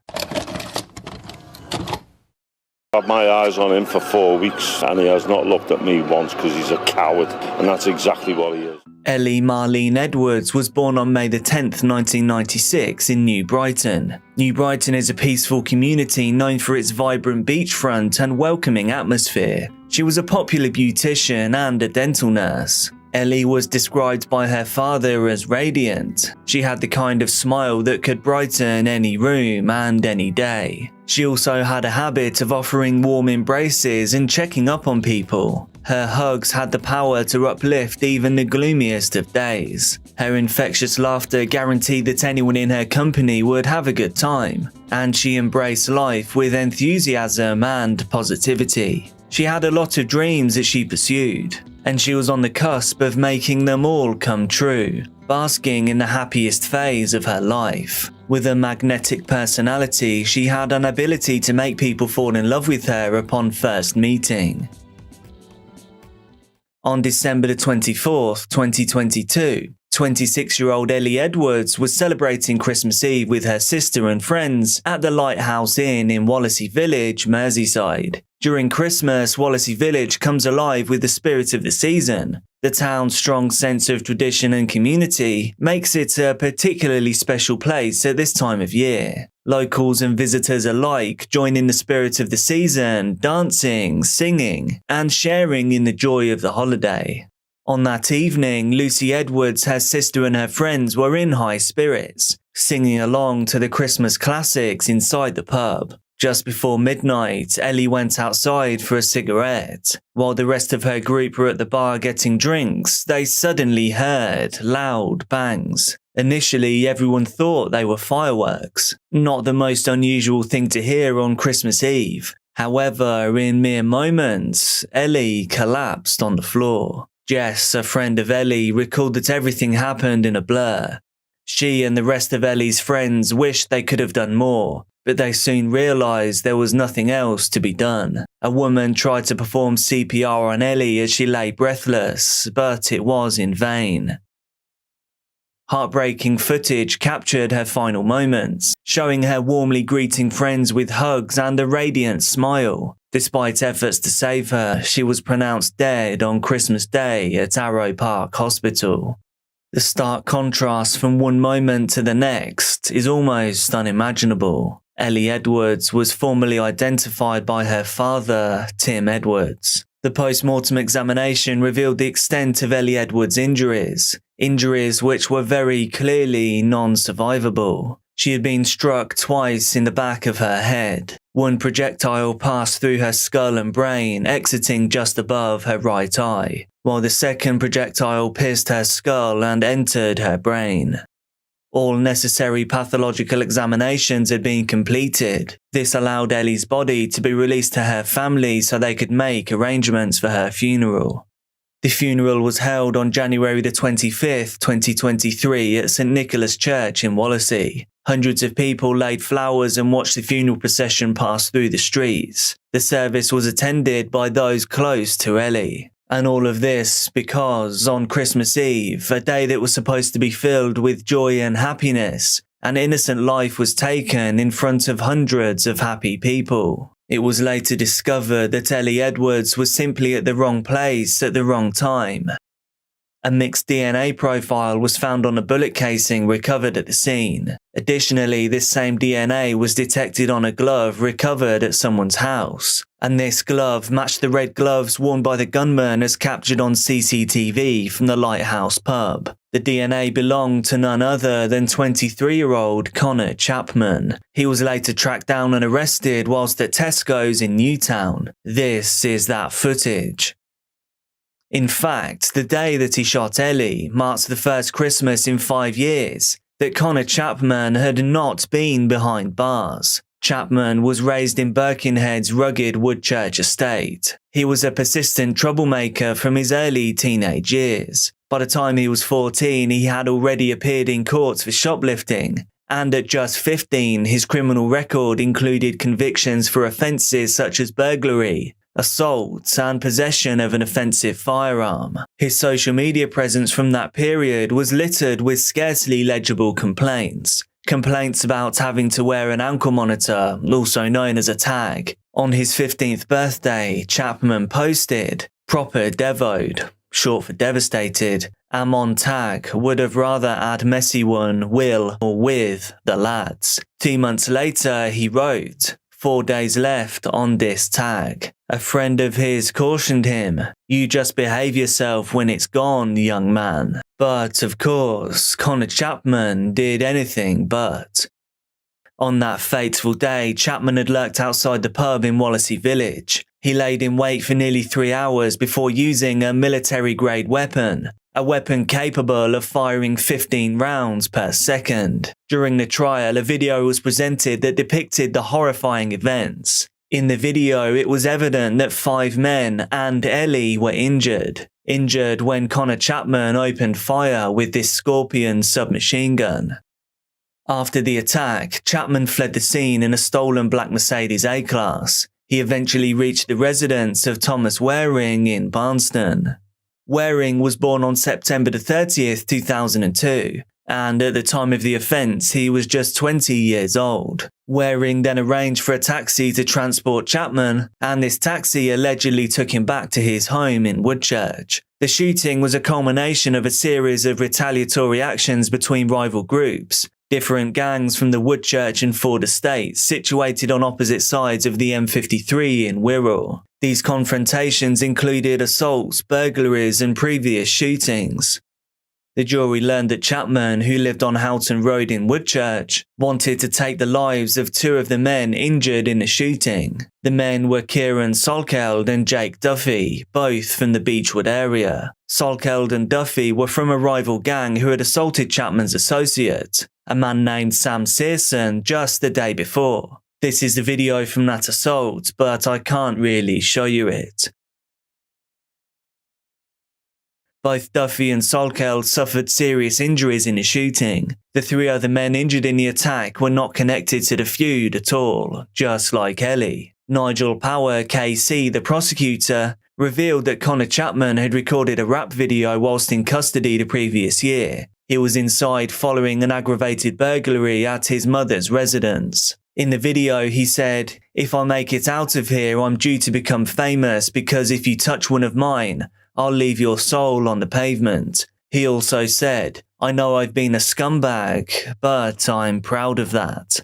I've had my eyes on him for 4 weeks and he has not looked at me once because he's a coward, and that's exactly what he is. Ellie Marlene Edwards was born on May the 10th, 1996 in New Brighton. New Brighton is a peaceful community known for its vibrant beachfront and welcoming atmosphere. She was a popular beautician and a dental nurse. Ellie was described by her father as radiant. She had the kind of smile that could brighten any room and any day. She also had a habit of offering warm embraces and checking up on people. Her hugs had the power to uplift even the gloomiest of days. Her infectious laughter guaranteed that anyone in her company would have a good time, and she embraced life with enthusiasm and positivity. She had a lot of dreams that she pursued, and she was on the cusp of making them all come true, basking in the happiest phase of her life. With a magnetic personality, she had an ability to make people fall in love with her upon first meeting. On December the 24th, 2022, 26-year-old Ellie Edwards was celebrating Christmas Eve with her sister and friends at the Lighthouse Inn in Wallasey Village, Merseyside. During Christmas, Wallasey Village comes alive with the spirit of the season. The town's strong sense of tradition and community makes it a particularly special place at this time of year. Locals and visitors alike join in the spirit of the season, dancing, singing, and sharing in the joy of the holiday. On that evening, Lucy Edwards, her sister and her friends were in high spirits, singing along to the Christmas classics inside the pub. Just before midnight, Ellie went outside for a cigarette. While the rest of her group were at the bar getting drinks, they suddenly heard loud bangs. Initially, everyone thought they were fireworks. Not the most unusual thing to hear on Christmas Eve. However, in mere moments, Ellie collapsed on the floor. Jess, a friend of Ellie, recalled that everything happened in a blur. She and the rest of Ellie's friends wished they could have done more, but they soon realised there was nothing else to be done. A woman tried to perform CPR on Ellie as she lay breathless, but it was in vain. Heartbreaking footage captured her final moments, showing her warmly greeting friends with hugs and a radiant smile. Despite efforts to save her, she was pronounced dead on Christmas Day at Arrow Park Hospital. The stark contrast from one moment to the next is almost unimaginable. Ellie Edwards was formally identified by her father, Tim Edwards. The post-mortem examination revealed the extent of Ellie Edwards' injuries which were very clearly non-survivable. She had been struck twice in the back of her head. One projectile passed through her skull and brain, exiting just above her right eye, while the second projectile pierced her skull and entered her brain. All necessary pathological examinations had been completed. This allowed Ellie's body to be released to her family so they could make arrangements for her funeral. The funeral was held on January the 25th, 2023 at St Nicholas Church in Wallasey. Hundreds of people laid flowers and watched the funeral procession pass through the streets. The service was attended by those close to Ellie. And all of this because on Christmas Eve, a day that was supposed to be filled with joy and happiness, an innocent life was taken in front of hundreds of happy people. It was later discovered that Ellie Edwards was simply at the wrong place at the wrong time. A mixed DNA profile was found on a bullet casing recovered at the scene. Additionally, this same DNA was detected on a glove recovered at someone's house, and this glove matched the red gloves worn by the gunman as captured on CCTV from the Lighthouse pub. The DNA belonged to none other than 23-year-old Connor Chapman. He was later tracked down and arrested whilst at Tesco's in Newtown. This is that footage. In fact, the day that he shot Ellie marks the first Christmas in 5 years that Connor Chapman had not been behind bars. Chapman was raised in Birkenhead's rugged Woodchurch estate. He was a persistent troublemaker from his early teenage years. By the time he was 14, he had already appeared in court for shoplifting, and at just 15, his criminal record included convictions for offences such as burglary, assault, and possession of an offensive firearm. His social media presence from that period was littered with scarcely legible complaints. Complaints about having to wear an ankle monitor, also known as a tag, On his 15th birthday, Chapman posted, "Proper devoed," short for devastated, "Am on tag, would have rather add messy one, will, or with, the lads." 2 months later, he wrote, "4 days left on this tag." A friend of his cautioned him, "You just behave yourself when it's gone, young man." But, of course, Connor Chapman did anything but. On that fateful day, Chapman had lurked outside the pub in Wallasey Village. He laid in wait for nearly 3 hours before using a military-grade weapon, a weapon capable of firing 15 rounds per second. During the trial, a video was presented that depicted the horrifying events. In the video, it was evident that 5 men and Ellie were injured when Connor Chapman opened fire with this Scorpion submachine gun. After the attack, Chapman fled the scene in a stolen black Mercedes A-Class. He eventually reached the residence of Thomas Waring in Barnston. Waring was born on September 30th, 2002, and at the time of the offence he was just 20 years old. Waring then arranged for a taxi to transport Chapman, and this taxi allegedly took him back to his home in Woodchurch. The shooting was a culmination of a series of retaliatory actions between rival groups, different gangs from the Woodchurch and Ford estates situated on opposite sides of the M53 in Wirral. These confrontations included assaults, burglaries and previous shootings. The jury learned that Chapman, who lived on Houghton Road in Woodchurch, wanted to take the lives of 2 of the men injured in the shooting. The men were Kieran Salkeld and Jake Duffy, both from the Beechwood area. Salkeld and Duffy were from a rival gang who had assaulted Chapman's associate, a man named Sam Searson, just the day before. This is the video from that assault, but I can't really show you it. Both Duffy and Salkeld suffered serious injuries in the shooting. The 3 other men injured in the attack were not connected to the feud at all, just like Ellie. Nigel Power, KC, the prosecutor, revealed that Connor Chapman had recorded a rap video whilst in custody the previous year. He was inside following an aggravated burglary at his mother's residence. In the video, he said, "If I make it out of here, I'm due to become famous because if you touch one of mine, I'll leave your soul on the pavement." He also said, "I know I've been a scumbag, but I'm proud of that."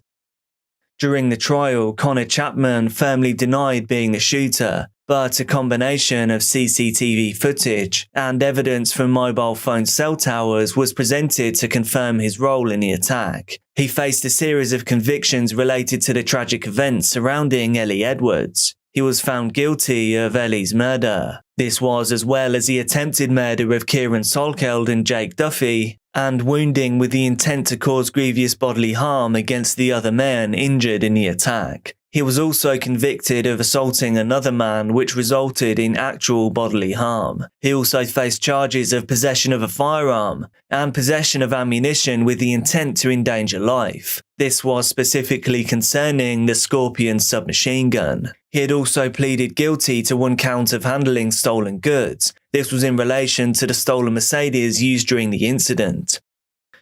During the trial, Connor Chapman firmly denied being the shooter, but a combination of CCTV footage and evidence from mobile phone cell towers was presented to confirm his role in the attack. He faced a series of convictions related to the tragic events surrounding Ellie Edwards. He was found guilty of Ellie's murder. This was as well as the attempted murder of Kieran Salkeld and Jake Duffy, and wounding with the intent to cause grievous bodily harm against the other men injured in the attack. He was also convicted of assaulting another man, which resulted in actual bodily harm. He also faced charges of possession of a firearm and possession of ammunition with the intent to endanger life. This was specifically concerning the Scorpion submachine gun. He had also pleaded guilty to 1 count of handling stolen goods. This was in relation to the stolen Mercedes used during the incident.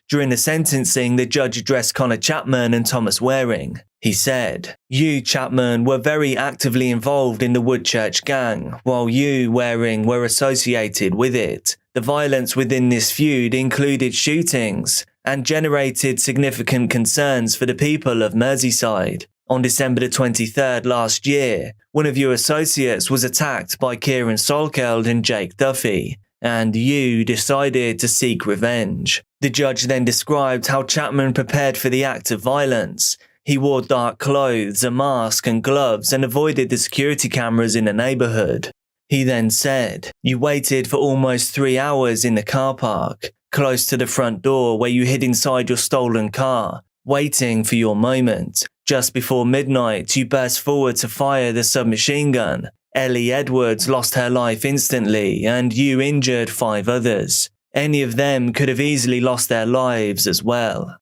During the sentencing, the judge addressed Connor Chapman and Thomas Waring. He said, "You, Chapman, were very actively involved in the Woodchurch gang, while you, Waring, were associated with it. The violence within this feud included shootings and generated significant concerns for the people of Merseyside. On December the 23rd last year, one of your associates was attacked by Kieran Salkeld and Jake Duffy, and you decided to seek revenge." The judge then described how Chapman prepared for the act of violence. He wore dark clothes, a mask and gloves and avoided the security cameras in the neighbourhood. He then said, "You waited for almost 3 hours in the car park, close to the front door where you hid inside your stolen car, waiting for your moment. Just before midnight, you burst forward to fire the submachine gun. Ellie Edwards lost her life instantly and you injured 5 others. Any of them could have easily lost their lives as well."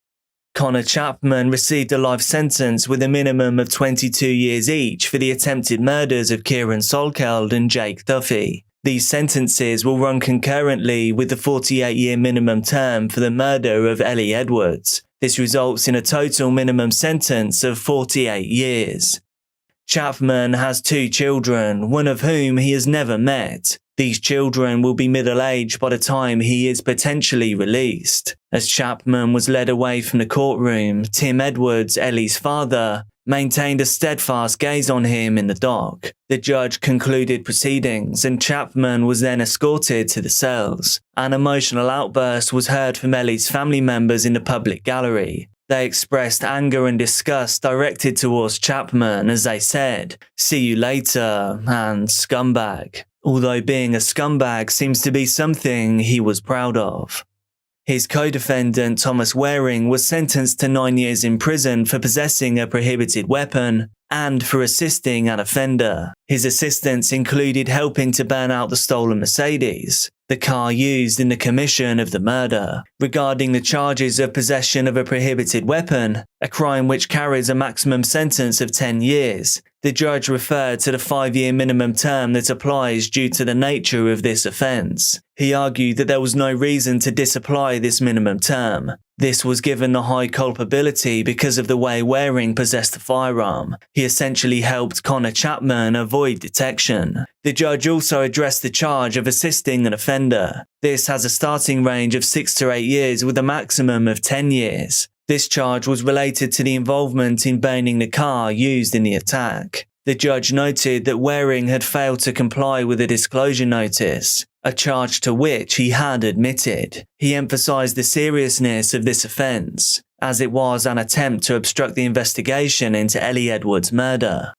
Connor Chapman received a life sentence with a minimum of 22 years each for the attempted murders of Kieran Salkeld and Jake Duffy. These sentences will run concurrently with the 48-year minimum term for the murder of Ellie Edwards. This results in a total minimum sentence of 48 years. Chapman has 2 children, one of whom he has never met. These children will be middle-aged by the time he is potentially released. As Chapman was led away from the courtroom, Tim Edwards, Ellie's father, maintained a steadfast gaze on him in the dock. The judge concluded proceedings and Chapman was then escorted to the cells. An emotional outburst was heard from Ellie's family members in the public gallery. They expressed anger and disgust directed towards Chapman as they said, "See you later," and "scumbag," although being a scumbag seems to be something he was proud of. His co-defendant Thomas Waring was sentenced to 9 years in prison for possessing a prohibited weapon and for assisting an offender. His assistance included helping to burn out the stolen Mercedes, the car used in the commission of the murder. Regarding the charges of possession of a prohibited weapon, a crime which carries a maximum sentence of 10 years, the judge referred to the 5-year minimum term that applies due to the nature of this offence. He argued that there was no reason to disapply this minimum term. This was given the high culpability because of the way Waring possessed the firearm. He essentially helped Connor Chapman avoid detection. The judge also addressed the charge of assisting an offender. This has a starting range of 6 to 8 years with a maximum of 10 years. This charge was related to the involvement in burning the car used in the attack. The judge noted that Waring had failed to comply with a disclosure notice, a charge to which he had admitted. He emphasised the seriousness of this offence, as it was an attempt to obstruct the investigation into Ellie Edwards' murder.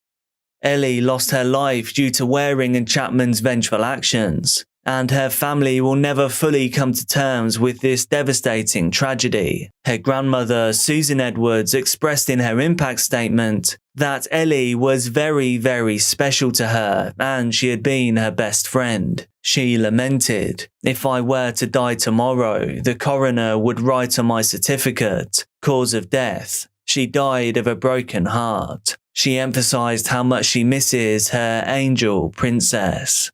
Ellie lost her life due to Waring and Chapman's vengeful actions, and her family will never fully come to terms with this devastating tragedy. Her grandmother, Susan Edwards, expressed in her impact statement that Ellie was very, very special to her and she had been her best friend. She lamented, "If I were to die tomorrow, the coroner would write on my certificate, cause of death. She died of a broken heart." She emphasised how much she misses her angel princess.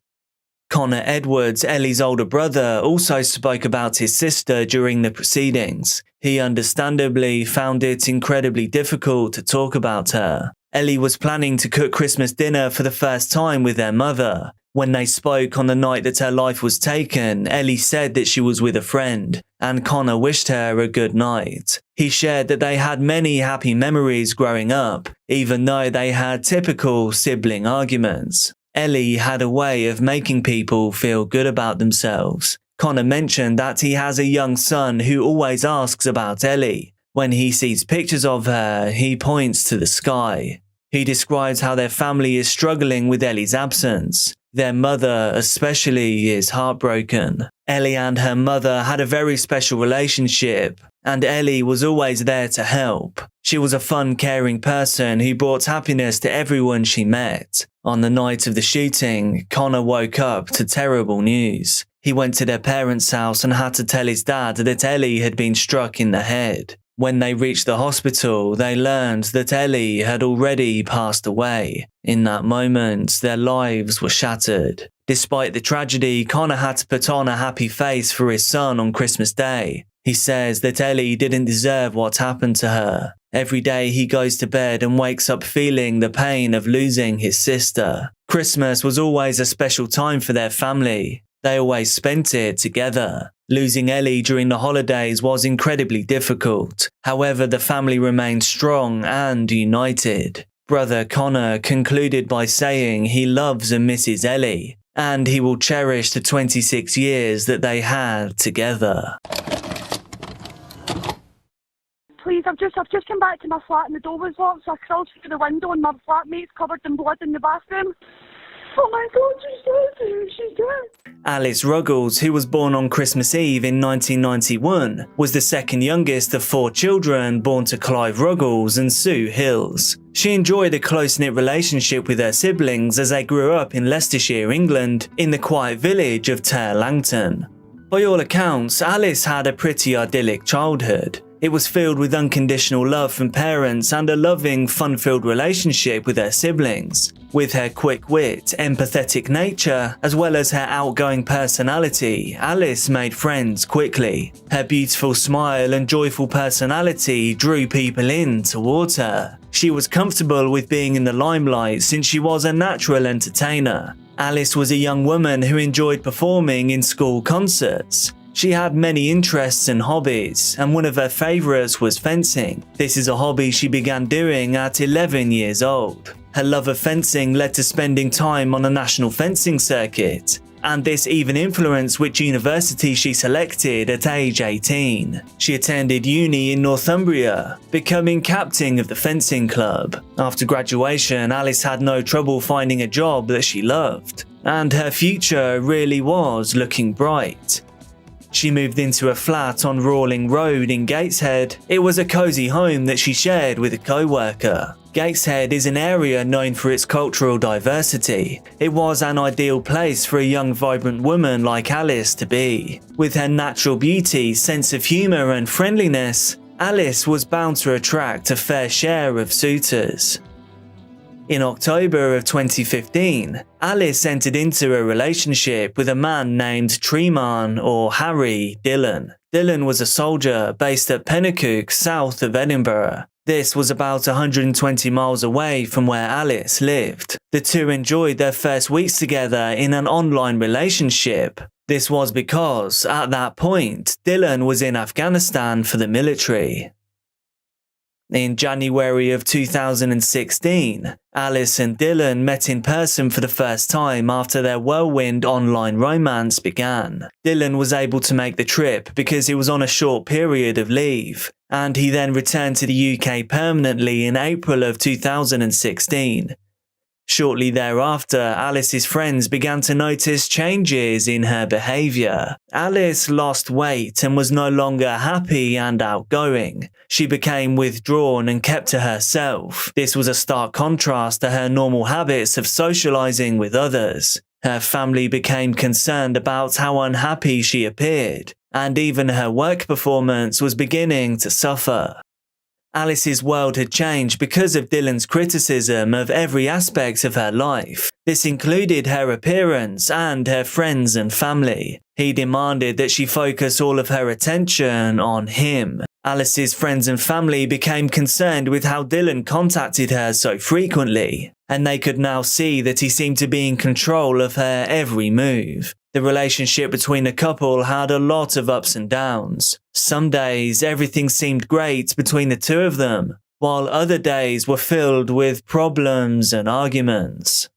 Connor Edwards, Ellie's older brother, also spoke about his sister during the proceedings. He understandably found it incredibly difficult to talk about her. Ellie was planning to cook Christmas dinner for the first time with their mother. When they spoke on the night that her life was taken, Ellie said that she was with a friend, and Connor wished her a good night. He shared that they had many happy memories growing up, even though they had typical sibling arguments. Ellie had a way of making people feel good about themselves. Connor mentioned that he has a young son who always asks about Ellie. When he sees pictures of her, he points to the sky. He describes how their family is struggling with Ellie's absence. Their mother especially is heartbroken. Ellie and her mother had a very special relationship, and Ellie was always there to help. She was a fun, caring person who brought happiness to everyone she met. On the night of the shooting, Connor woke up to terrible news. He went to their parents' house and had to tell his dad that Ellie had been struck in the head. When they reached the hospital, they learned that Ellie had already passed away. In that moment, their lives were shattered. Despite the tragedy, Connor had to put on a happy face for his son on Christmas Day. He says that Ellie didn't deserve what happened to her. Every day he goes to bed and wakes up feeling the pain of losing his sister. Christmas was always a special time for their family. They always spent it together. Losing Ellie during the holidays was incredibly difficult. However, the family remained strong and united. Brother Connor concluded by saying he loves and misses Ellie, and he will cherish the 26 years that they had together. Please, I've just come back to my flat and the door was locked, so I crawled through the window and my flatmate's covered in blood in the bathroom. Oh my God, she's dead. Alice Ruggles, who was born on Christmas Eve in 1991, was the second youngest of 4 children born to Clive Ruggles and Sue Hills. She enjoyed a close-knit relationship with her siblings as they grew up in Leicestershire, England, in the quiet village of Langton. By all accounts, Alice had a pretty idyllic childhood. It was filled with unconditional love from parents and a loving, fun-filled relationship with her siblings. With her quick wit, empathetic nature, as well as her outgoing personality, Alice made friends quickly. Her beautiful smile and joyful personality drew people in towards her. She was comfortable with being in the limelight since she was a natural entertainer. Alice was a young woman who enjoyed performing in school concerts. She had many interests and hobbies, and one of her favourites was fencing. This is a hobby she began doing at 11 years old. Her love of fencing led to spending time on a national fencing circuit, and this even influenced which university she selected at age 18. She attended uni in Northumbria, becoming captain of the fencing club. After graduation, Alice had no trouble finding a job that she loved, and her future really was looking bright. She moved into a flat on Rawling Road in Gateshead. It was a cosy home that she shared with a co-worker. Gateshead is an area known for its cultural diversity. It was an ideal place for a young, vibrant woman like Alice to be. With her natural beauty, sense of humour and friendliness, Alice was bound to attract a fair share of suitors. In October of 2015, Alice entered into a relationship with a man named Treeman or Harry Dillon. Dillon was a soldier based at Penicuik, south of Edinburgh. This was about 120 miles away from where Alice lived. The two enjoyed their first weeks together in an online relationship. This was because, at that point, Dillon was in Afghanistan for the military. In January of 2016, Alice and Dillon met in person for the first time after their whirlwind online romance began. Dillon was able to make the trip because he was on a short period of leave, and he then returned to the UK permanently in April of 2016. Shortly thereafter, Alice's friends began to notice changes in her behaviour. Alice lost weight and was no longer happy and outgoing. She became withdrawn and kept to herself. This was a stark contrast to her normal habits of socialising with others. Her family became concerned about how unhappy she appeared, and even her work performance was beginning to suffer. Alice's world had changed because of Dillon's criticism of every aspect of her life. This included her appearance and her friends and family. He demanded that she focus all of her attention on him. Alice's friends and family became concerned with how Dillon contacted her so frequently, and they could now see that he seemed to be in control of her every move. The relationship between the couple had a lot of ups and downs. Some days everything seemed great between the two of them, while other days were filled with problems and arguments.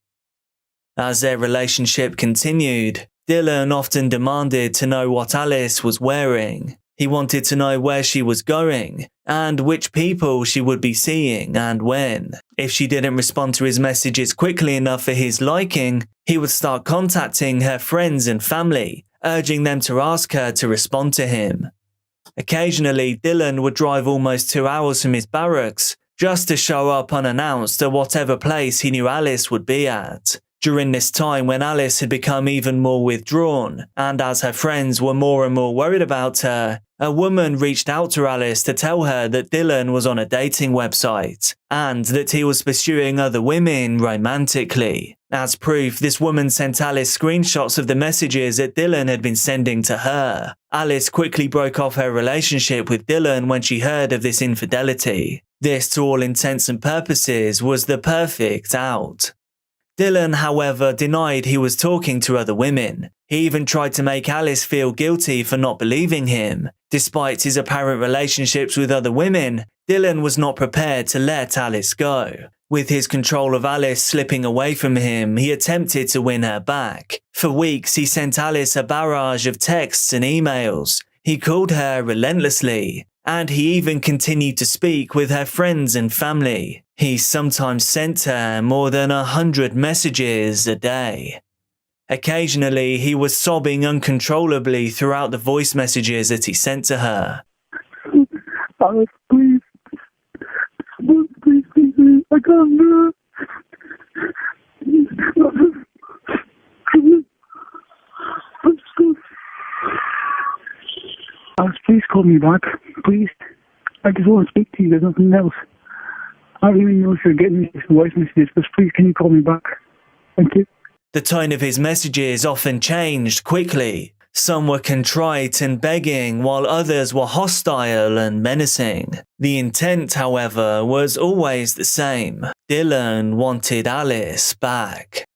As their relationship continued, Dillon often demanded to know what Alice was wearing. He wanted to know where she was going, and which people she would be seeing and when. If she didn't respond to his messages quickly enough for his liking, he would start contacting her friends and family, urging them to ask her to respond to him. Occasionally, Dillon would drive almost 2 hours from his barracks just to show up unannounced at whatever place he knew Alice would be at. During this time when Alice had become even more withdrawn, and as her friends were more and more worried about her, a woman reached out to Alice to tell her that Dillon was on a dating website, and that he was pursuing other women romantically. As proof, this woman sent Alice screenshots of the messages that Dillon had been sending to her. Alice quickly broke off her relationship with Dillon when she heard of this infidelity. This, to all intents and purposes, was the perfect out. Dillon, however, denied he was talking to other women. He even tried to make Alice feel guilty for not believing him. Despite his apparent relationships with other women, Dillon was not prepared to let Alice go. With his control of Alice slipping away from him, he attempted to win her back. For weeks, he sent Alice a barrage of texts and emails. He called her relentlessly, and he even continued to speak with her friends and family. He sometimes sent her more than 100 messages a day. Occasionally, he was sobbing uncontrollably throughout the voice messages that he sent to her. Alice, please. Please, I can't do it. Alice, please call me back, please. I just want to speak to you. There's nothing else. I don't even know if you're getting these voice messages, but please can you call me back? Thank you. The tone of his messages often changed quickly. Some were contrite and begging, while others were hostile and menacing. The intent, however, was always the same. Dylan wanted Alice back.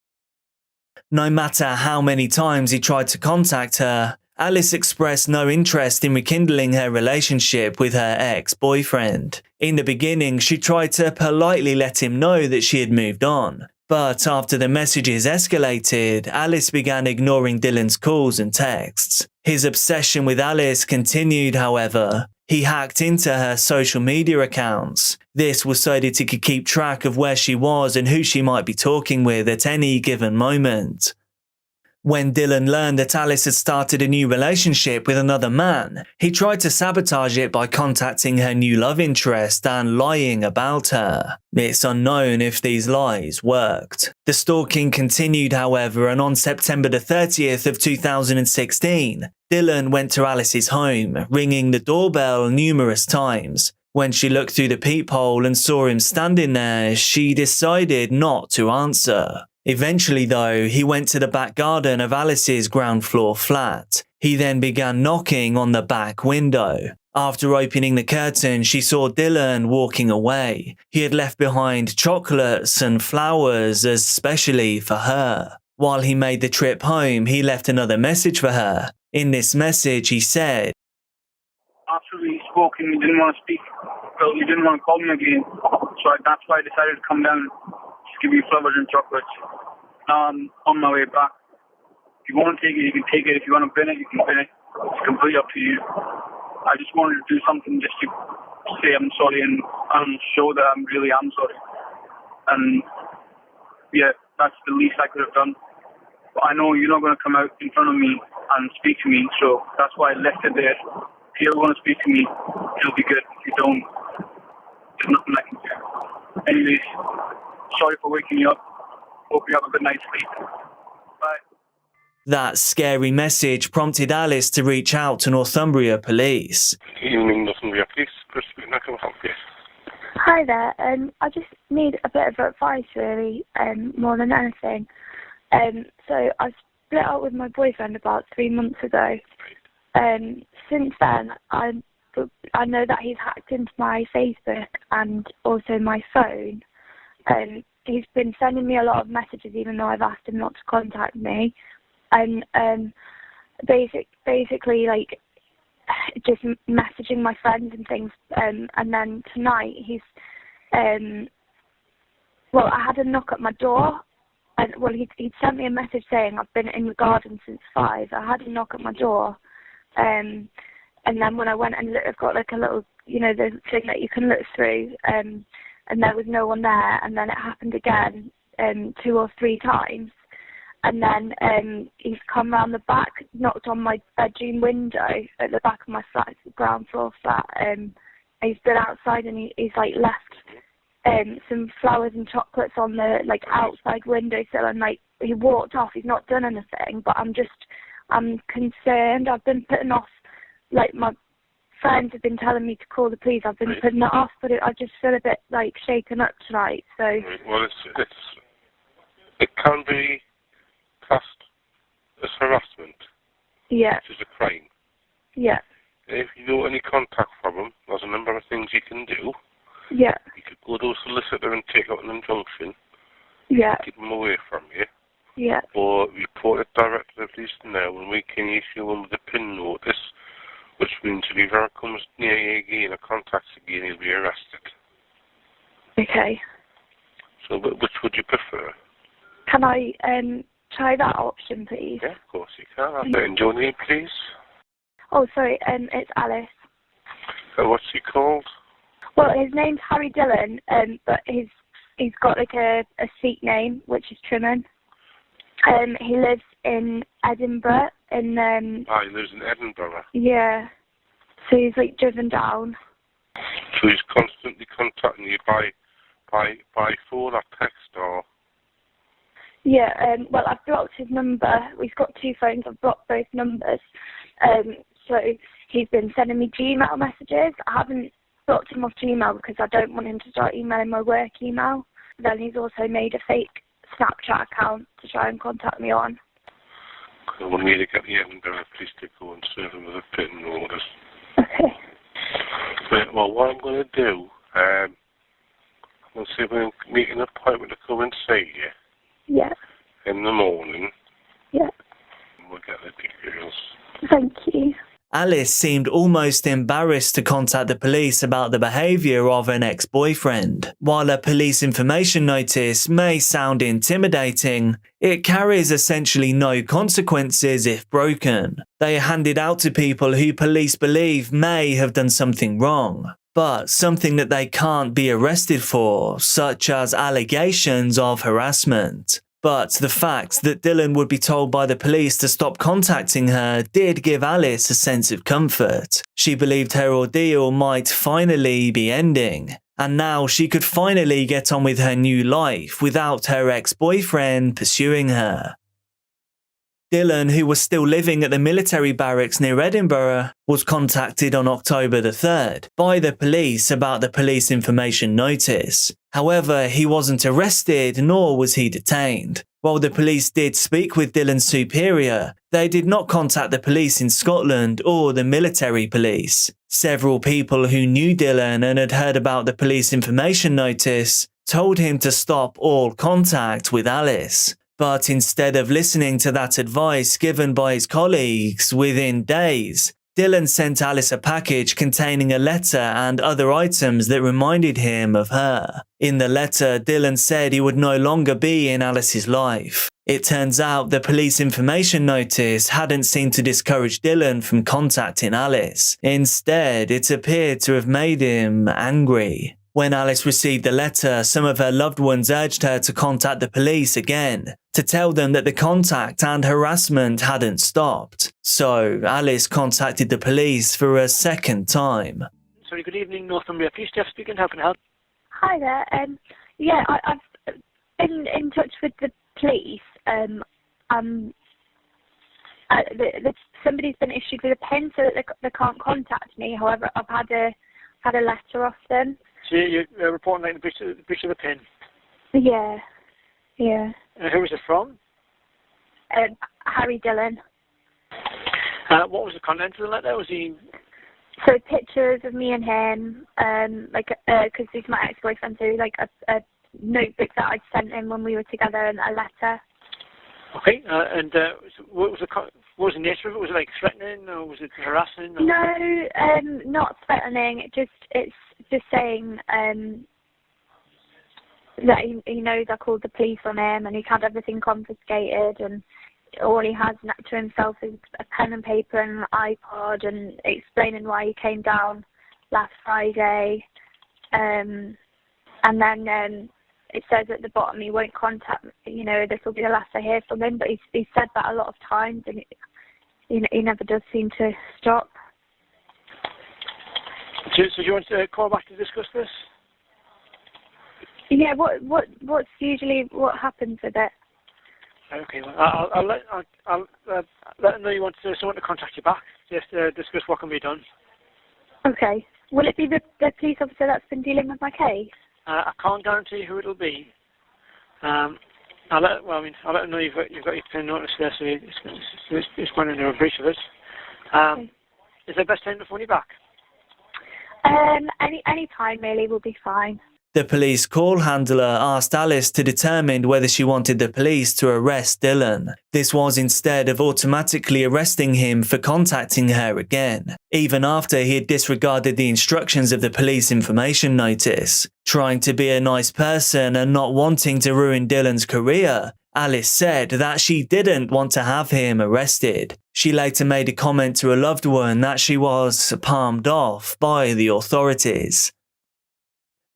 No matter how many times he tried to contact her, Alice expressed no interest in rekindling her relationship with her ex-boyfriend. In the beginning, she tried to politely let him know that she had moved on. But after the messages escalated, Alice began ignoring Dylan's calls and texts. His obsession with Alice continued, however. He hacked into her social media accounts. This was so that he could keep track of where she was and who she might be talking with at any given moment. When Dylan learned that Alice had started a new relationship with another man, he tried to sabotage it by contacting her new love interest and lying about her. It's unknown if these lies worked. The stalking continued, however, and on September the 30th of 2016, Dylan went to Alice's home, ringing the doorbell numerous times. When she looked through the peephole and saw him standing there, she decided not to answer. Eventually, though, he went to the back garden of Alice's ground floor flat. He then began knocking on the back window. After opening the curtain, she saw Dylan walking away. He had left behind chocolates and flowers, especially for her. While he made the trip home, he left another message for her. In this message, he said, After we spoke and you didn't want to speak, well, you didn't want to call me again, so that's why I decided to come down. Give you flowers and chocolates. Now I'm on my way back. If you want to take it, you can take it. If you want to bin it, you can bin it. It's completely up to you. I just wanted to do something just to say I'm sorry and show that I really am sorry. And yeah, that's the least I could have done. But I know you're not going to come out in front of me and speak to me, so that's why I left it there. If you want to speak to me, it'll be good. If you don't, there's nothing I can do. Anyways, sorry for waking you up. Hope you have a good night's sleep. Bye. That scary message prompted Alice to reach out to Northumbria Police. Good evening, Northumbria Police. Chris, I can help you. Hi there. I just need a bit of advice, really, more than anything. So I split up with my boyfriend about 3 months ago. Since then, I know that he's hacked into my Facebook and also my phone. He's been sending me a lot of messages, even though I've asked him not to contact me. And basically, like, just messaging my friends and things. And then tonight, he's, well, I had a knock at my door. And, well, he'd sent me a message saying, I've been in the garden since 5. I had a knock at my door. And then when I went and looked, I've got like a little, you know, the thing that you can look through. And there was no one there, and then it happened again 2 or 3 times, and then he's come round the back, knocked on my bedroom window at the back of my flat, it's the ground floor flat. He's been outside and he's like left some flowers and chocolates on the like outside windowsill, and like he walked off. He's not done anything, but I'm concerned. I've been putting off, like my friends have been telling me to call the police. I've been putting it off, but I just feel a bit like shaken up tonight. So well, it can be classed as harassment. Yeah. Which is a crime. Yeah. If you know any contact from him, there's a number of things you can do. Yeah. You could go to a solicitor and take out an injunction. Yeah. Keep them away from you. Yeah. Or report it directly to the police now, and we can issue them with a PIN notice, which means if he ever comes near you again or contacts again, he'll be arrested. Okay. So which would you prefer? Can I try that option, please? Yeah, of course you can. And your name, please? Oh, sorry, it's Alice. What's he called? Well, his name's Harry Dillon, but he's got like a seat name, which is Trimman. He lives in Edinburgh, he lives in Edinburgh. Yeah. So he's like driven down. So he's constantly contacting you by phone or text or? Yeah, well, I've blocked his number. We've got 2 phones. I've blocked both numbers. So he's been sending me Gmail messages. I haven't blocked him off Gmail because I don't want him to start emailing my work email. Then he's also made a fake Snapchat account to try and contact me on. I will need to get the Edinburgh police to go and serve him with a pin notice. Okay. But, well, what I'm going to do, I'm going to see if I can make an appointment to come and see you. Yeah. In the morning. Yeah. We'll get the details. Thank you. Alice seemed almost embarrassed to contact the police about the behaviour of an ex-boyfriend. While a police information notice may sound intimidating, it carries essentially no consequences if broken. They are handed out to people who police believe may have done something wrong, but something that they can't be arrested for, such as allegations of harassment. But the fact that Dylan would be told by the police to stop contacting her did give Alice a sense of comfort. She believed her ordeal might finally be ending, and now she could finally get on with her new life without her ex-boyfriend pursuing her. Dylan, who was still living at the military barracks near Edinburgh, was contacted on October the 3rd by the police about the police information notice. However, he wasn't arrested nor was he detained. While the police did speak with Dylan's superior, they did not contact the police in Scotland or the military police. Several people who knew Dylan and had heard about the police information notice told him to stop all contact with Alice. But instead of listening to that advice given by his colleagues, within days, Dylan sent Alice a package containing a letter and other items that reminded him of her. In the letter, Dylan said he would no longer be in Alice's life. It turns out the police information notice hadn't seemed to discourage Dylan from contacting Alice. Instead, it appeared to have made him angry. When Alice received the letter, some of her loved ones urged her to contact the police again, to tell them that the contact and harassment hadn't stopped. So Alice contacted the police for a second time. Sorry, good evening, Northumbria Police. Jeff speaking, how can I help? Hi there. I've been in touch with the police. Somebody's been issued with a pen so that they can't contact me. However, I've had a letter off them. So you're reporting like the breach of the pin? Yeah. Who was it from? Harry Dillon. What was the content of the letter? Was he... So pictures of me and him, because he's my ex-boyfriend too, like a notebook that I'd sent him when we were together and a letter. Okay, what was the nature of it? Was it like threatening or was it harassing? Or... No, not threatening. It's just saying that he knows I called the police on him and he's had everything confiscated and all he has to himself is a pen and paper and an iPod, and explaining why he came down last Friday. And then it says at the bottom he won't contact me, this will be the last I hear from him, but he's said that a lot of times and he never does seem to stop. So do you want to call back to discuss this? Yeah, what's usually what happens with it? Okay, well, I'll let them know you want someone to contact you back, just discuss what can be done. Okay. Will it be the police officer that's been dealing with my case? I can't guarantee who it'll be. I'll let them know you've got your pin notice there, so it's going into a breach of it. Okay. Is there best time to phone you back? Any time really will be fine. The police call handler asked Alice to determine whether she wanted the police to arrest Dylan. This was instead of automatically arresting him for contacting her again, even after he had disregarded the instructions of the police information notice. Trying to be a nice person and not wanting to ruin Dylan's career, Alice said that she didn't want to have him arrested. She later made a comment to a loved one that she was palmed off by the authorities.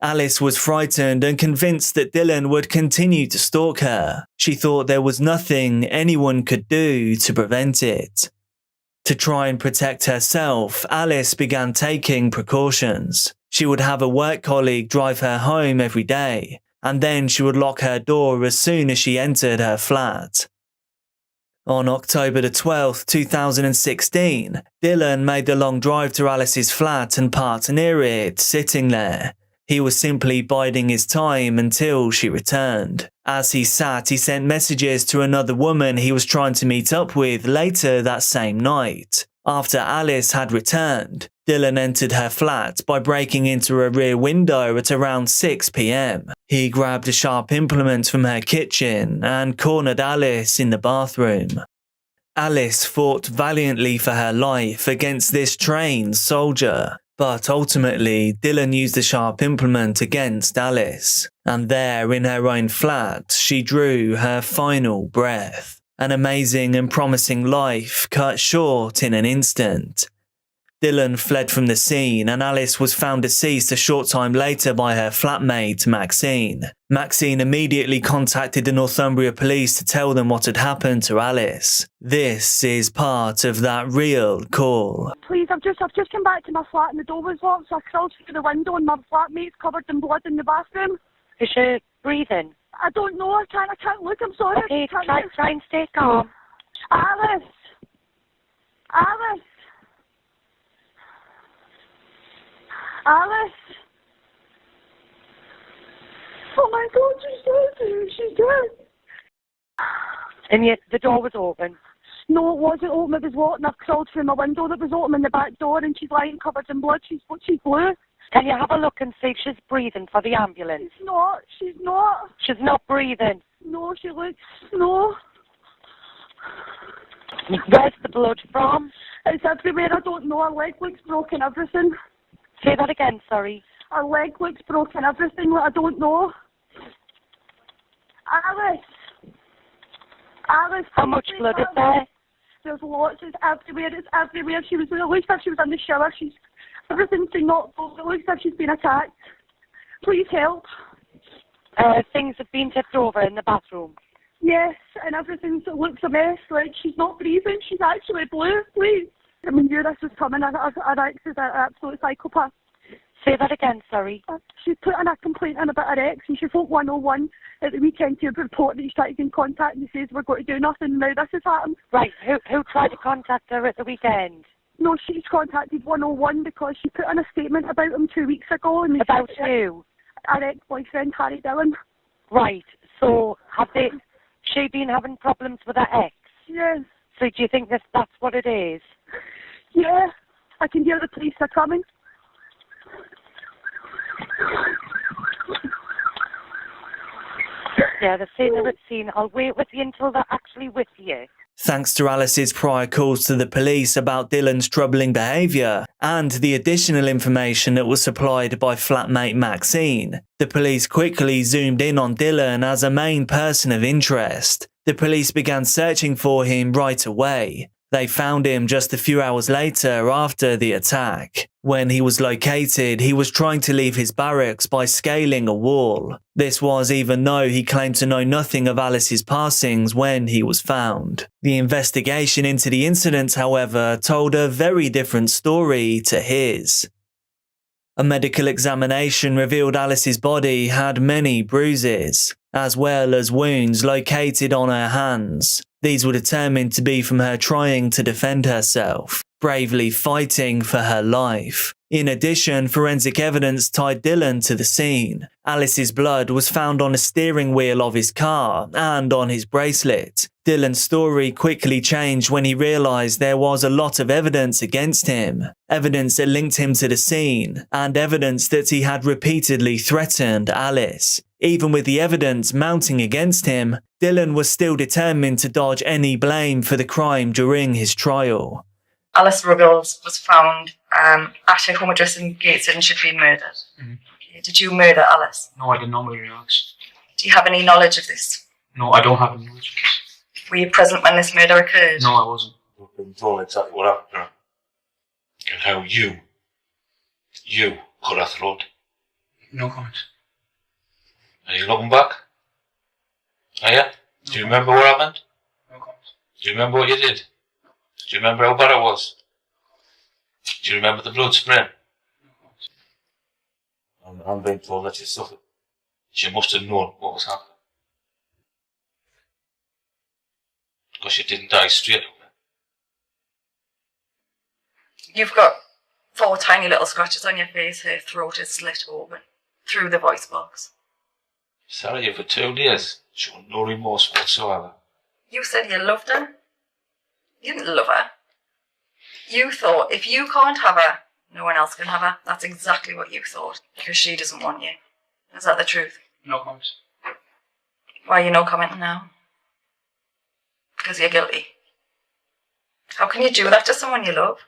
Alice was frightened and convinced that Dylan would continue to stalk her. She thought there was nothing anyone could do to prevent it. To try and protect herself, Alice began taking precautions. She would have a work colleague drive her home every day, and then she would lock her door as soon as she entered her flat. On October the 12th, 2016, Dylan made the long drive to Alice's flat and parked near it, sitting there. He was simply biding his time until she returned. As he sat, he sent messages to another woman he was trying to meet up with later that same night. After Alice had returned, Dylan entered her flat by breaking into her rear window at around 6 p.m. He grabbed a sharp implement from her kitchen and cornered Alice in the bathroom. Alice fought valiantly for her life against this trained soldier, but ultimately Dylan used the sharp implement against Alice, and there in her own flat she drew her final breath. An amazing and promising life cut short in an instant. Dylan fled from the scene and Alice was found deceased a short time later by her flatmate, Maxine. Maxine immediately contacted the Northumbria police to tell them what had happened to Alice. This is part of that real call. Please, I've just come back to my flat and the door was locked, so I crawled through the window and my flatmate's covered in blood in the bathroom. Is she breathing? I don't know, I can't look, I'm sorry. Okay, try and stay calm. Alice! Alice! Alice! Oh my God, she's dead. And yet the door was open? No, it wasn't open, it was locked and I've crawled through my window that was open in the back door and she's lying covered in blood, she's blue. Can you have a look and see if she's breathing for the ambulance? She's not. She's not breathing? No, she looks, no. Where's the blood from? It's everywhere, I don't know, her leg looks broken, everything. Say that again, sorry. Her leg looks broken, everything, I don't know. Alice, how much blood is there? There's lots, it's everywhere. It looks like she was in the shower, everything's been knocked over, it looks like she's been attacked. Please help. Things have been tipped over in the bathroom? Yes, and everything looks a mess, like she's not breathing, she's actually blue, please. I mean, knew this was coming, I'd is an absolute psychopath. Say that again, sorry. She's put in a complaint in about her ex and she phoned 101 at the weekend to report that she's trying to get in contact and he says we're going to do nothing, now this has happened. Right, who tried to contact her at the weekend? No, she's contacted 101 because she put in a statement about him 2 weeks ago. And about who? Her ex-boyfriend, Harry Dillon. Right, so she been having problems with her ex? Yes. So do you think that's what it is? Yeah, I can hear the police are coming. Yeah, they're saying they're at scene. I'll wait with you until they're actually with you. Thanks to Alice's prior calls to the police about Dylan's troubling behaviour and the additional information that was supplied by flatmate Maxine, the police quickly zoomed in on Dylan as a main person of interest. The police began searching for him right away. They found him just a few hours later after the attack. When he was located, he was trying to leave his barracks by scaling a wall. This was even though he claimed to know nothing of Alice's passings when he was found. The investigation into the incident, however, told a very different story to his. A medical examination revealed Alice's body had many bruises, as well as wounds located on her hands. These were determined to be from her trying to defend herself, bravely fighting for her life. In addition, forensic evidence tied Dylan to the scene. Alice's blood was found on the steering wheel of his car and on his bracelet. Dylan's story quickly changed when he realised there was a lot of evidence against him. Evidence that linked him to the scene, and evidence that he had repeatedly threatened Alice. Even with the evidence mounting against him, Dylan was still determined to dodge any blame for the crime during his trial. Alice Ruggles was found at her home address in Gateshead and she'd been murdered. Did you murder Alice? No, I did not murder Alice. Do you have any knowledge of this? No, I don't have any knowledge of this. Were you present when this murder occurred? No, I wasn't. I've been told exactly what happened to her. And how you cut her throat. No comment. Are you looking back? Are you? Do you remember what happened? No comment. Do you remember what you did? Do you remember how bad it was? Do you remember the blood spraying? I'm being told that she suffered. She must have known what was happening. Because she didn't die straight away. You've got 4 tiny little scratches on your face. Her throat is slit open through the voice box. Sat here for 2 days, showing no remorse whatsoever. You said you loved her. You didn't love her. You thought if you can't have her, no one else can have her. That's exactly what you thought, because she doesn't want you. Is that the truth? No comments. Why are you no commenting now? Because you're guilty. How can you do that to someone you love?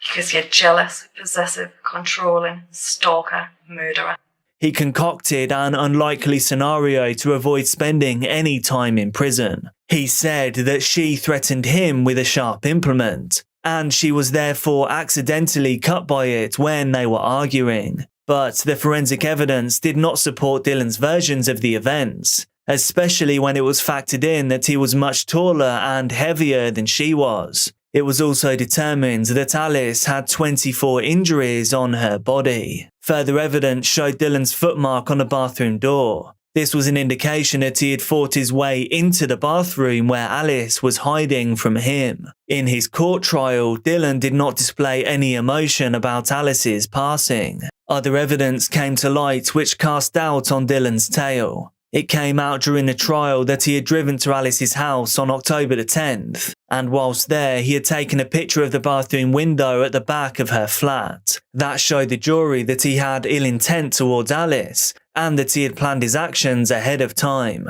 Because you're jealous, possessive, controlling, stalker, murderer. He concocted an unlikely scenario to avoid spending any time in prison. He said that she threatened him with a sharp implement, and she was therefore accidentally cut by it when they were arguing. But the forensic evidence did not support Dylan's versions of the events, especially when it was factored in that he was much taller and heavier than she was. It was also determined that Alice had 24 injuries on her body. Further evidence showed Dylan's footmark on the bathroom door. This was an indication that he had fought his way into the bathroom where Alice was hiding from him. In his court trial, Dylan did not display any emotion about Alice's passing. Other evidence came to light which cast doubt on Dylan's tale. It came out during the trial that he had driven to Alice's house on October the 10th, and whilst there he had taken a picture of the bathroom window at the back of her flat. That showed the jury that he had ill intent towards Alice, and that he had planned his actions ahead of time.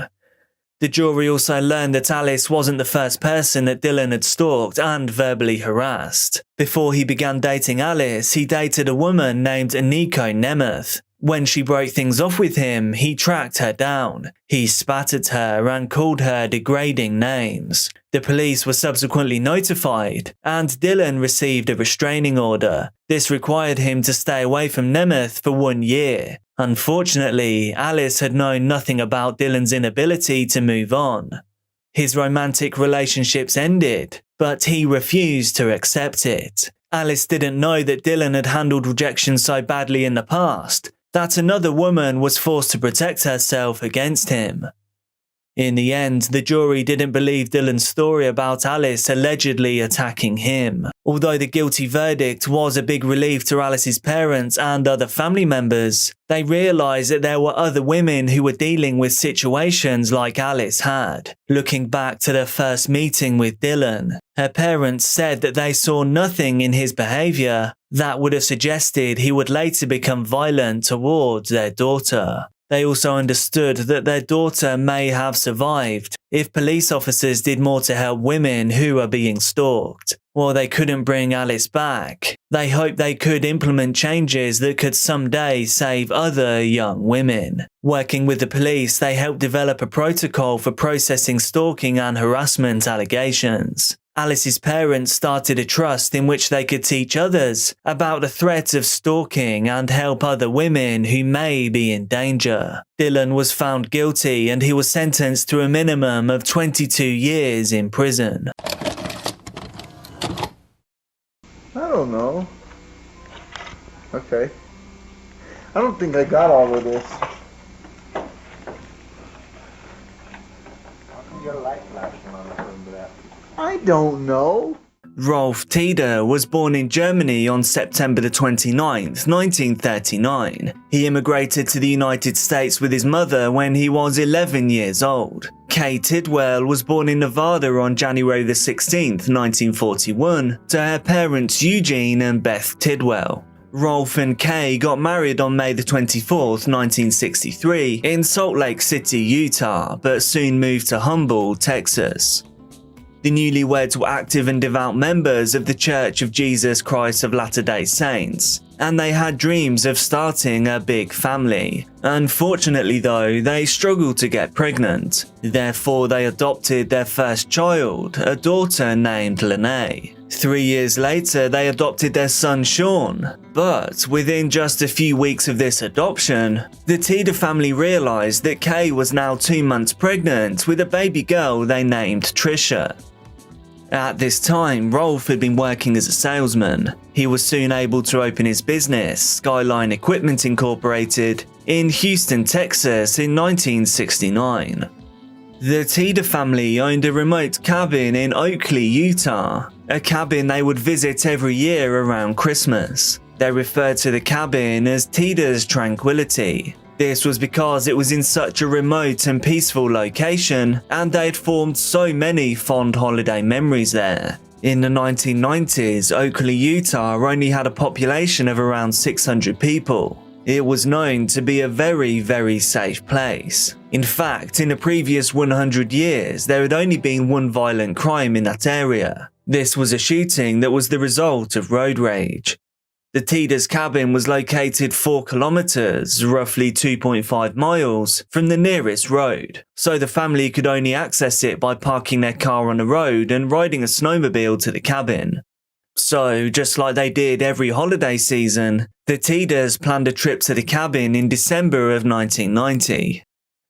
The jury also learned that Alice wasn't the first person that Dylan had stalked and verbally harassed. Before he began dating Alice, he dated a woman named Nico Nemeth. When she broke things off with him, he tracked her down. He spat at her and called her degrading names. The police were subsequently notified, and Dylan received a restraining order. This required him to stay away from Nemeth for 1 year. Unfortunately, Alice had known nothing about Dylan's inability to move on. His romantic relationships ended, but he refused to accept it. Alice didn't know that Dylan had handled rejection so badly in the past that another woman was forced to protect herself against him. In the end, the jury didn't believe Dylan's story about Alice allegedly attacking him. Although the guilty verdict was a big relief to Alice's parents and other family members, they realised that there were other women who were dealing with situations like Alice had. Looking back to their first meeting with Dylan, her parents said that they saw nothing in his behaviour that would have suggested he would later become violent towards their daughter. They also understood that their daughter may have survived if police officers did more to help women who are being stalked. While they couldn't bring Alice back, they hoped they could implement changes that could someday save other young women. Working with the police, they helped develop a protocol for processing stalking and harassment allegations. Alice's parents started a trust in which they could teach others about the threat of stalking and help other women who may be in danger. Dylan was found guilty and he was sentenced to a minimum of 22 years in prison. I don't know. Okay. I don't think I got all of this. You got a light flashing on the phone for that. I don't know. Rolf Teder was born in Germany on September 29th, 1939. He immigrated to the United States with his mother when he was 11 years old. Kay Tidwell was born in Nevada on January 16th, 1941, to her parents Eugene and Beth Tidwell. Rolf and Kay got married on May 24th, 1963 in Salt Lake City, Utah, but soon moved to Humble, Texas. The newlyweds were active and devout members of the Church of Jesus Christ of Latter-day Saints, and they had dreams of starting a big family. Unfortunately though, they struggled to get pregnant. Therefore, they adopted their first child, a daughter named Lene. 3 years later, they adopted their son Sean. But within just a few weeks of this adoption, the Teder family realized that Kay was now 2 months pregnant with a baby girl they named Trisha. At this time, Rolf had been working as a salesman. He was soon able to open his business, Skyline Equipment Incorporated, in Houston, Texas in 1969. The Teder family owned a remote cabin in Oakley, Utah, a cabin they would visit every year around Christmas. They referred to the cabin as Teder's Tranquility. This was because it was in such a remote and peaceful location, and they had formed so many fond holiday memories there. In the 1990s, Oakley, Utah only had a population of around 600 people. It was known to be a very, very safe place. In fact, in the previous 100 years, there had only been one violent crime in that area. This was a shooting that was the result of road rage. The Teder's cabin was located 4 kilometers, roughly 2.5 miles, from the nearest road, so the family could only access it by parking their car on the road and riding a snowmobile to the cabin. So, just like they did every holiday season, the Teders planned a trip to the cabin in December of 1990.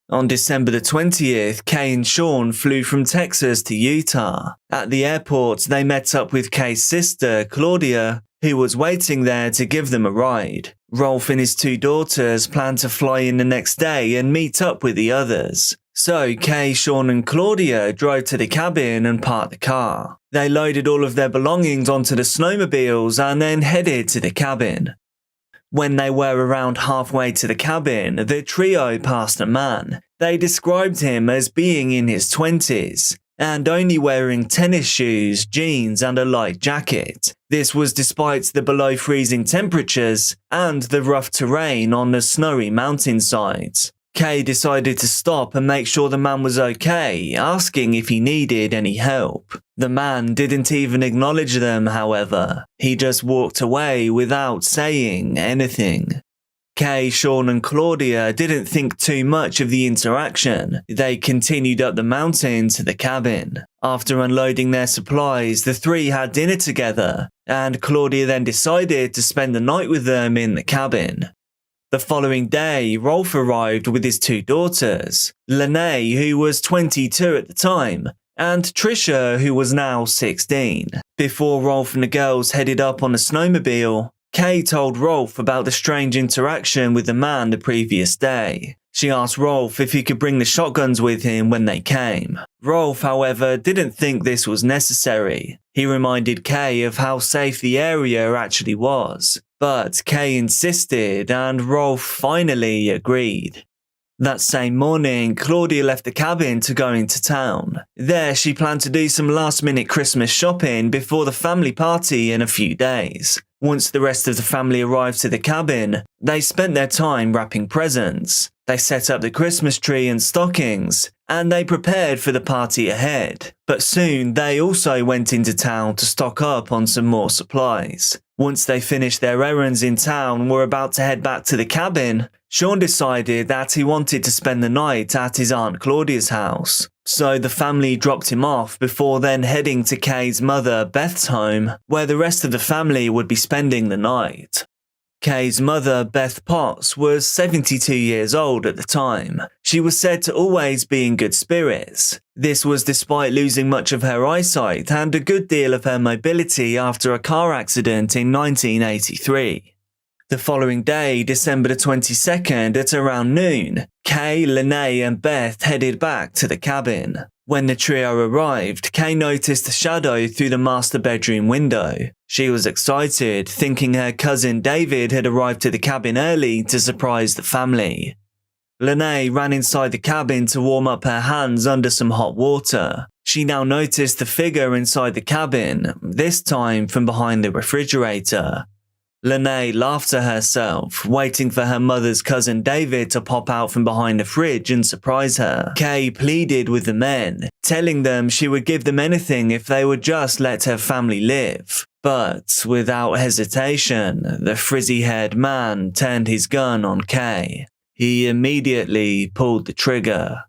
On December the 20th, Kay and Sean flew from Texas to Utah. At the airport, they met up with Kay's sister, Claudia, who was waiting there to give them a ride. Rolf and his 2 daughters planned to fly in the next day and meet up with the others. So Kay, Sean and Claudia drove to the cabin and parked the car. They loaded all of their belongings onto the snowmobiles and then headed to the cabin. When they were around halfway to the cabin, the trio passed a man. They described him as being in his 20s. And only wearing tennis shoes, jeans and a light jacket. This was despite the below freezing temperatures and the rough terrain on the snowy mountainsides. Kay decided to stop and make sure the man was okay, asking if he needed any help. The man didn't even acknowledge them, however. He just walked away without saying anything. Kay, Sean and Claudia didn't think too much of the interaction. They continued up the mountain to the cabin. After unloading their supplies, the 3 had dinner together, and Claudia then decided to spend the night with them in the cabin. The following day, Rolf arrived with his 2 daughters, Lene, who was 22 at the time, and Trisha, who was now 16. Before Rolf and the girls headed up on a snowmobile, Kay told Rolf about the strange interaction with the man the previous day. She asked Rolf if he could bring the shotguns with him when they came. Rolf, however, didn't think this was necessary. He reminded Kay of how safe the area actually was. But Kay insisted, and Rolf finally agreed. That same morning, Claudia left the cabin to go into town. There, she planned to do some last-minute Christmas shopping before the family party in a few days. Once the rest of the family arrived to the cabin, they spent their time wrapping presents. They set up the Christmas tree and stockings, and they prepared for the party ahead. But soon, they also went into town to stock up on some more supplies. Once they finished their errands in town and were about to head back to the cabin, Sean decided that he wanted to spend the night at his Aunt Claudia's house. So the family dropped him off before then heading to Kay's mother Beth's home, where the rest of the family would be spending the night. Kay's mother, Beth Potts, was 72 years old at the time. She was said to always be in good spirits. This was despite losing much of her eyesight and a good deal of her mobility after a car accident in 1983. The following day, December the 22nd, at around noon, Kay, Lene and Beth headed back to the cabin. When the trio arrived, Kay noticed a shadow through the master bedroom window. She was excited, thinking her cousin David had arrived to the cabin early to surprise the family. Lene ran inside the cabin to warm up her hands under some hot water. She now noticed the figure inside the cabin, this time from behind the refrigerator. Lene laughed to herself, waiting for her mother's cousin David to pop out from behind the fridge and surprise her. Kay pleaded with the men, telling them she would give them anything if they would just let her family live. But, without hesitation, the frizzy-haired man turned his gun on Kay. He immediately pulled the trigger.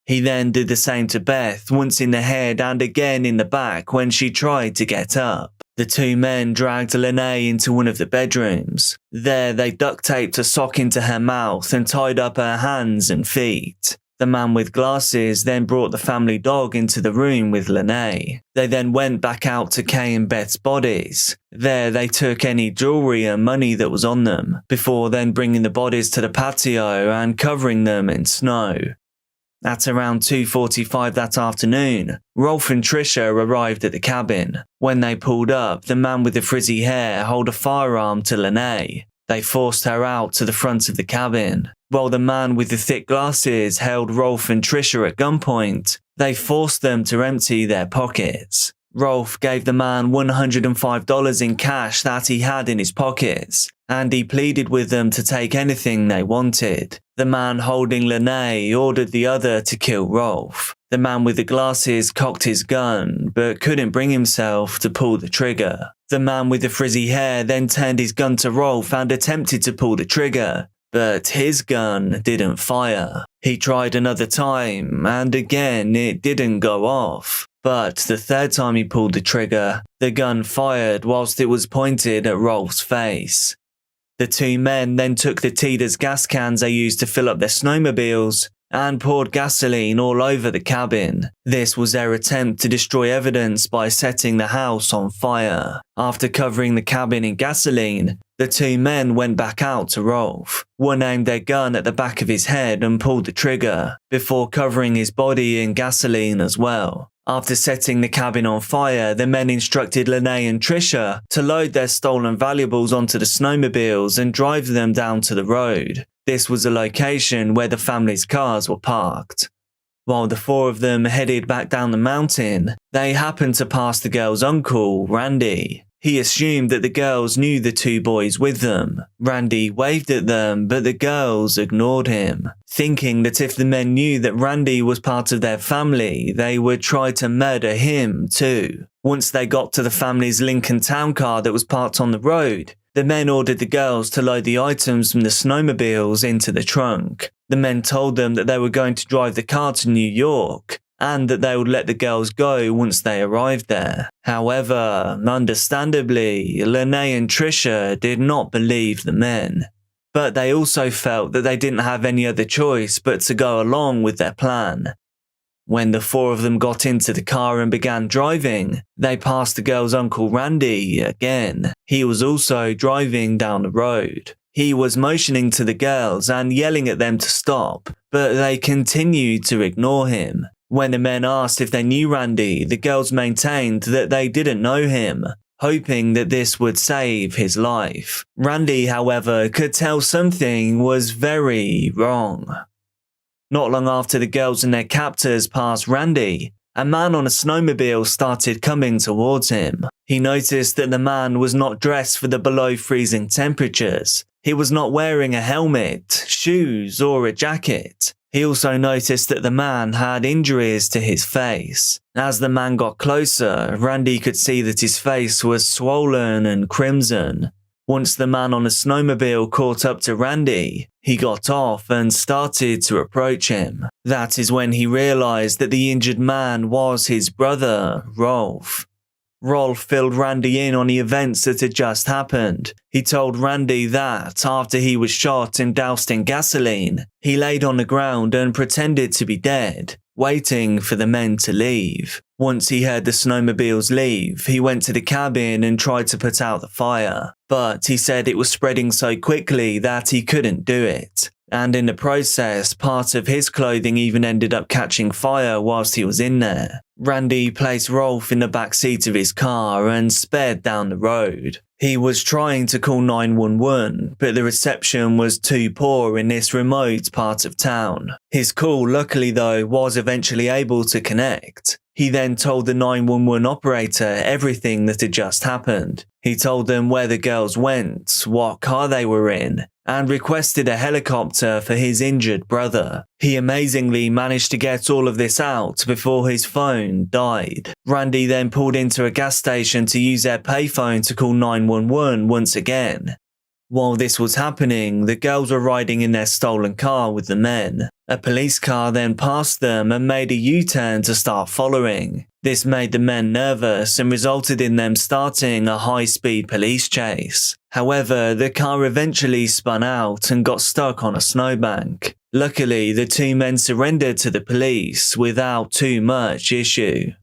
He then did the same to Beth, once in the head and again in the back when she tried to get up. The 2 men dragged Lene into one of the bedrooms. There they duct taped a sock into her mouth and tied up her hands and feet. The man with glasses then brought the family dog into the room with Lene. They then went back out to Kay and Beth's bodies. There they took any jewelry and money that was on them, before then bringing the bodies to the patio and covering them in snow. At around 2:45 that afternoon, Rolf and Tricia arrived at the cabin. When they pulled up, the man with the frizzy hair held a firearm to Lene. They forced her out to the front of the cabin. While the man with the thick glasses held Rolf and Tricia at gunpoint, they forced them to empty their pockets. Rolf gave the man $105 in cash that he had in his pockets, and he pleaded with them to take anything they wanted. The man holding Lene ordered the other to kill Rolf. The man with the glasses cocked his gun, but couldn't bring himself to pull the trigger. The man with the frizzy hair then turned his gun to Rolf and attempted to pull the trigger, but his gun didn't fire. He tried another time, and again it didn't go off. But the third time he pulled the trigger, the gun fired whilst it was pointed at Rolf's face. The two men then took the Tidas gas cans they used to fill up their snowmobiles and poured gasoline all over the cabin. This was their attempt to destroy evidence by setting the house on fire. After covering the cabin in gasoline, the two men went back out to Rolf. One aimed their gun at the back of his head and pulled the trigger, before covering his body in gasoline as well. After setting the cabin on fire, the men instructed Lene and Tricia to load their stolen valuables onto the snowmobiles and drive them down to the road. This was a location where the family's cars were parked. While the four of them headed back down the mountain, they happened to pass the girls' uncle, Randy. He assumed that the girls knew the two boys with them. Randy waved at them, but the girls ignored him, thinking that if the men knew that Randy was part of their family, they would try to murder him too. Once they got to the family's Lincoln town car that was parked on the road, the men ordered the girls to load the items from the snowmobiles into the trunk. The men told them that they were going to drive the car to New York, and that they would let the girls go once they arrived there. However, understandably, Lene and Tricia did not believe the men. But they also felt that they didn't have any other choice but to go along with their plan. When the four of them got into the car and began driving, they passed the girls' uncle Randy again. He was also driving down the road. He was motioning to the girls and yelling at them to stop, but they continued to ignore him. When the men asked if they knew Randy, the girls maintained that they didn't know him, hoping that this would save his life. Randy, however, could tell something was very wrong. Not long after the girls and their captors passed Randy, a man on a snowmobile started coming towards him. He noticed that the man was not dressed for the below freezing temperatures. He was not wearing a helmet, shoes, or a jacket. He also noticed that the man had injuries to his face. As the man got closer, Randy could see that his face was swollen and crimson. Once the man on the snowmobile caught up to Randy, he got off and started to approach him. That is when he realized that the injured man was his brother, Rolf. Rolf filled Randy in on the events that had just happened. He told Randy that, after he was shot and doused in gasoline, he laid on the ground and pretended to be dead, waiting for the men to leave. Once he heard the snowmobiles leave, he went to the cabin and tried to put out the fire. But he said it was spreading so quickly that he couldn't do it. And in the process, part of his clothing even ended up catching fire whilst he was in there. Randy placed Rolf in the back seat of his car and sped down the road. He was trying to call 911, but the reception was too poor in this remote part of town. His call, luckily though, was eventually able to connect. He then told the 911 operator everything that had just happened. He told them where the girls went, what car they were in, and requested a helicopter for his injured brother. He amazingly managed to get all of this out before his phone died. Randy then pulled into a gas station to use their payphone to call 911 once again. While this was happening, the girls were riding in their stolen car with the men. A police car then passed them and made a U-turn to start following. This made the men nervous and resulted in them starting a high-speed police chase. However, the car eventually spun out and got stuck on a snowbank. Luckily, the two men surrendered to the police without too much issue.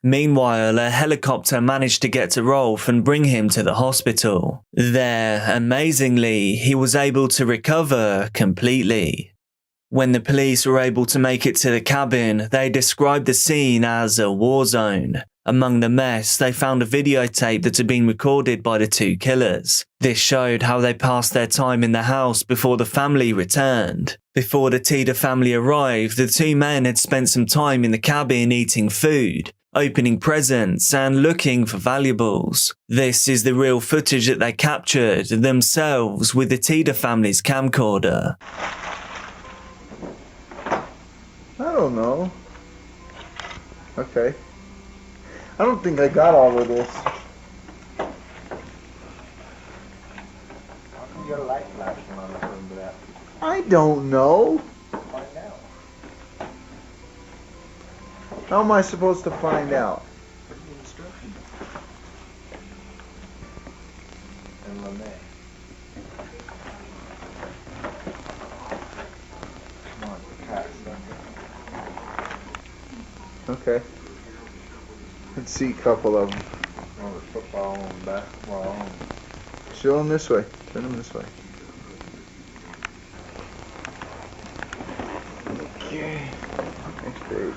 Meanwhile, a helicopter managed to get to Rolf and bring him to the hospital. There, amazingly, he was able to recover completely. When the police were able to make it to the cabin, they described the scene as a war zone. Among the mess, they found a videotape that had been recorded by the two killers. This showed how they passed their time in the house before the family returned. Before the Tida family arrived, the two men had spent some time in the cabin eating food, opening presents and looking for valuables. This is the real footage that they captured themselves with the Tida family's camcorder. I don't know. Okay. I don't think I got all of this. How come your light flashing on the phone to that? I don't know. Find out. How am I supposed to find out? Where's the instructions? And Lene. Come on, pass that. Okay. Let's see a couple of them. Oh, the football and basketball. Show them this way. Turn them this way. Okay. Next page.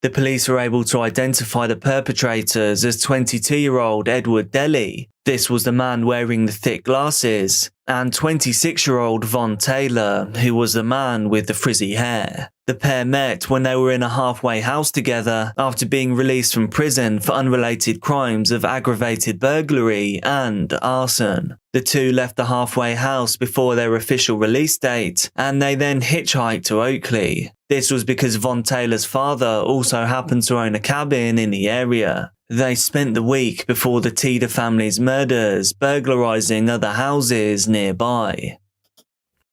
The police were able to identify the perpetrators as 22-year-old Edward Delly. This was the man wearing the thick glasses, and 26-year-old Von Taylor, who was the man with the frizzy hair. The pair met when they were in a halfway house together after being released from prison for unrelated crimes of aggravated burglary and arson. The two left the halfway house before their official release date, and they then hitchhiked to Oakley. This was because Von Taylor's father also happened to own a cabin in the area. They spent the week before the Tida family's murders burglarizing other houses nearby.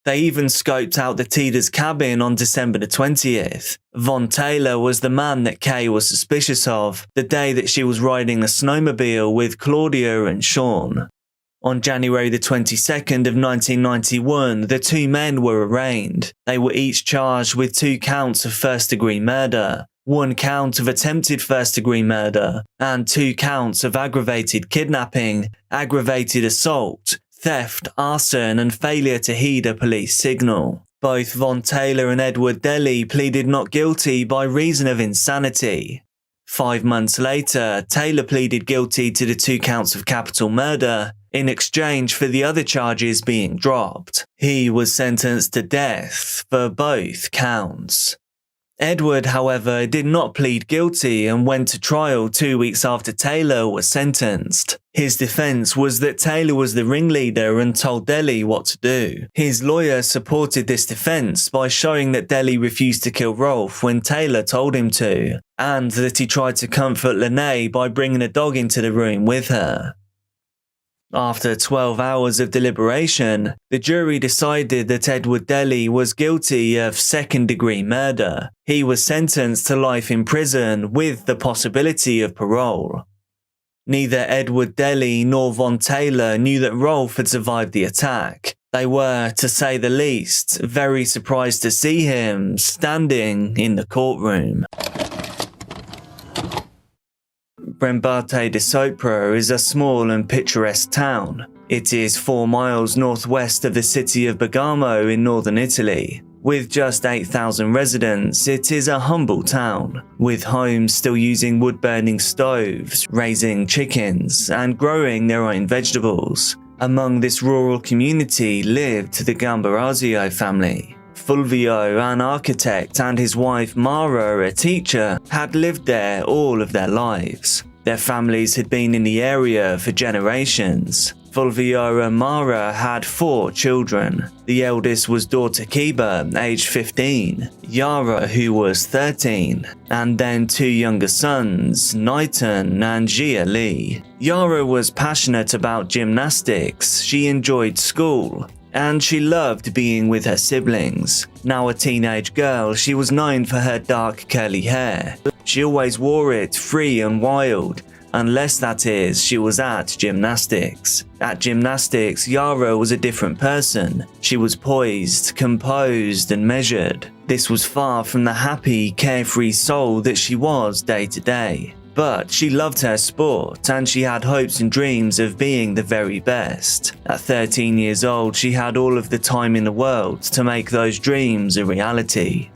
They even scoped out the Tida's cabin on December the 20th. Von Taylor was the man that Kay was suspicious of, the day that she was riding a snowmobile with Claudia and Sean. On January the 22nd of 1991, the two men were arraigned. They were each charged with 2 counts of first-degree murder, 1 count of attempted first-degree murder, and 2 counts of aggravated kidnapping, aggravated assault, theft, arson, and failure to heed a police signal. Both Von Taylor and Edward Delly pleaded not guilty by reason of insanity. 5 months later, Taylor pleaded guilty to the 2 counts of capital murder in exchange for the other charges being dropped. He was sentenced to death for both counts. Edward, however, did not plead guilty and went to trial 2 weeks after Taylor was sentenced. His defense was that Taylor was the ringleader and told Delly what to do. His lawyer supported this defense by showing that Delly refused to kill Rolf when Taylor told him to, and that he tried to comfort Lene by bringing a dog into the room with her. After 12 hours of deliberation, the jury decided that Edward Delly was guilty of second-degree murder. He was sentenced to life in prison with the possibility of parole. Neither Edward Delly nor Von Taylor knew that Rolf had survived the attack. They were, to say the least, very surprised to see him standing in the courtroom. Brembate de Sopra is a small and picturesque town. It is 4 miles northwest of the city of Bergamo in northern Italy. With just 8,000 residents, it is a humble town, with homes still using wood-burning stoves, raising chickens, and growing their own vegetables. Among this rural community lived the Gambarazio family. Fulvio, an architect, and his wife Mara, a teacher, had lived there all of their lives. Their families had been in the area for generations. Volviora Mara had 4 children. The eldest was daughter Kiba, aged 15, Yara, who was 13, and then 2 younger sons, Nighton and Jia Lee. Yara was passionate about gymnastics, she enjoyed school, and she loved being with her siblings. Now a teenage girl, she was known for her dark curly hair. She always wore it free and wild, unless that is, she was at gymnastics. At gymnastics, Yara was a different person. She was poised, composed, and measured. This was far from the happy, carefree soul that she was day to day. But she loved her sport, and she had hopes and dreams of being the very best. At 13 years old, she had all of the time in the world to make those dreams a reality.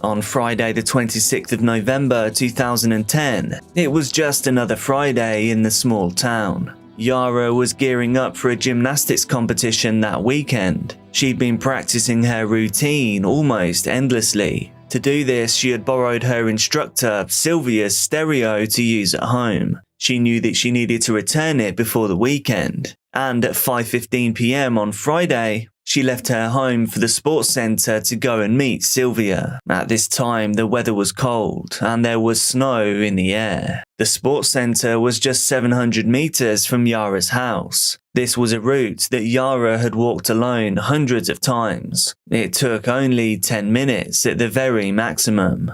On Friday the 26th of November 2010, it was just another Friday in the small town. Yara was gearing up for a gymnastics competition that weekend. She'd been practicing her routine almost endlessly. To do this, she had borrowed her instructor Sylvia's stereo to use at home. She knew that she needed to return it before the weekend, and at 5:15 p.m. on Friday, she left her home for the sports centre to go and meet Sylvia. At this time, the weather was cold and there was snow in the air. The sports centre was just 700 metres from Yara's house. This was a route that Yara had walked alone hundreds of times. It took only 10 minutes at the very maximum.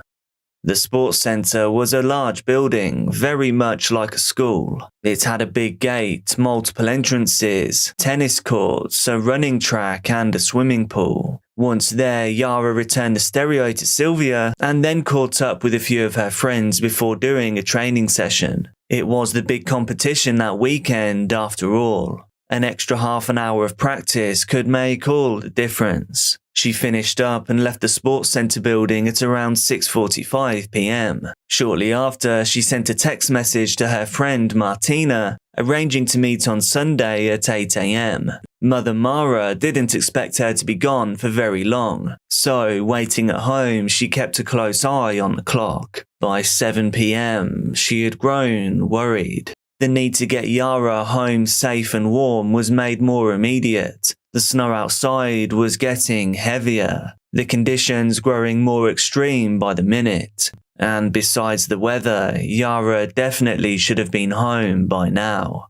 The sports centre was a large building, very much like a school. It had a big gate, multiple entrances, tennis courts, a running track and a swimming pool. Once there, Yara returned the stereo to Sylvia and then caught up with a few of her friends before doing a training session. It was the big competition that weekend after all. An extra half an hour of practice could make all the difference. She finished up and left the sports centre building at around 6:45 p.m. Shortly after, she sent a text message to her friend Martina, arranging to meet on Sunday at 8 a.m. Mother Mara didn't expect her to be gone for very long, so waiting at home, she kept a close eye on the clock. By 7 p.m, she had grown worried. The need to get Yara home safe and warm was made more immediate. The snow outside was getting heavier, the conditions growing more extreme by the minute. And besides the weather, Yara definitely should have been home by now.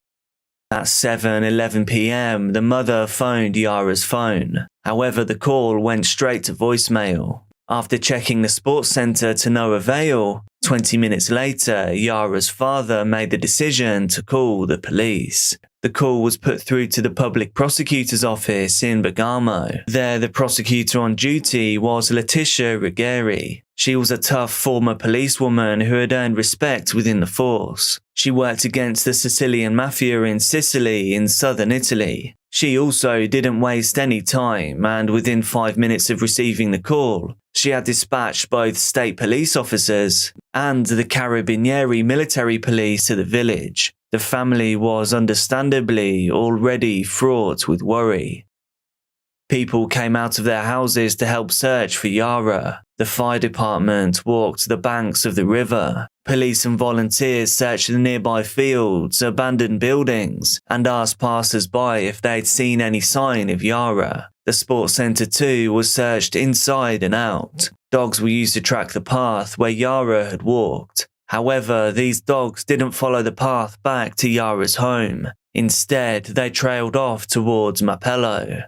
At 7:11 p.m, the mother phoned Yara's phone. However, the call went straight to voicemail. After checking the sports centre to no avail, 20 minutes later, Yara's father made the decision to call the police. The call was put through to the public prosecutor's office in Bergamo. There, the prosecutor on duty was Letitia Ruggieri. She was a tough former policewoman who had earned respect within the force. She worked against the Sicilian mafia in Sicily in southern Italy. She also didn't waste any time, and within 5 minutes of receiving the call, she had dispatched both state police officers and the Carabinieri military police to the village. The family was understandably already fraught with worry. People came out of their houses to help search for Yara. The fire department walked the banks of the river. Police and volunteers searched the nearby fields, abandoned buildings, and asked passers-by if they'd seen any sign of Yara. The sports centre too was searched inside and out. Dogs were used to track the path where Yara had walked. However, these dogs didn't follow the path back to Yara's home. Instead, they trailed off towards Mapello.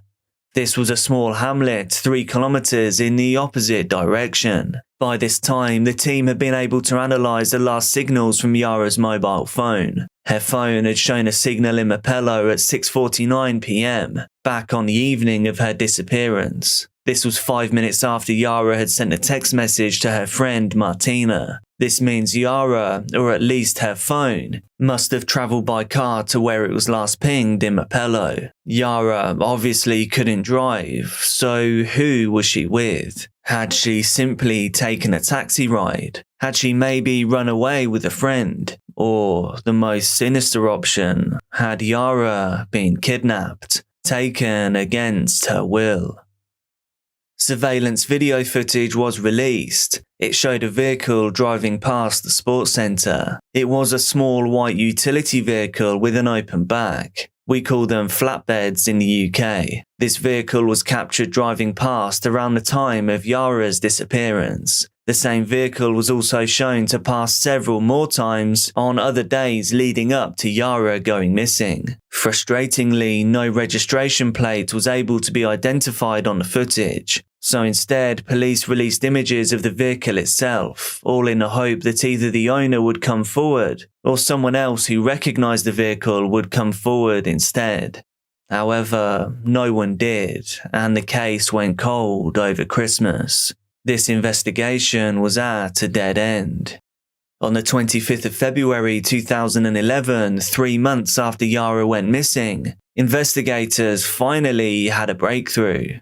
This was a small hamlet 3 kilometers in the opposite direction. By this time, the team had been able to analyse the last signals from Yara's mobile phone. Her phone had shown a signal in Mapello at 6:49 p.m, back on the evening of her disappearance. This was 5 minutes after Yara had sent a text message to her friend Martina. This means Yara, or at least her phone, must have travelled by car to where it was last pinged in Mapello. Yara obviously couldn't drive, so who was she with? Had she simply taken a taxi ride? Had she maybe run away with a friend? Or, the most sinister option, had Yara been kidnapped, taken against her will? Surveillance video footage was released. It showed a vehicle driving past the sports centre. It was a small white utility vehicle with an open back. We call them flatbeds in the UK. This vehicle was captured driving past around the time of Yara's disappearance. The same vehicle was also shown to pass several more times on other days leading up to Yara going missing. Frustratingly, no registration plate was able to be identified on the footage, so instead police released images of the vehicle itself, all in the hope that either the owner would come forward or someone else who recognised the vehicle would come forward instead. However, no one did, and the case went cold over Christmas. This investigation was at a dead end. On the 25th of February 2011, 3 months after Yara went missing, investigators finally had a breakthrough.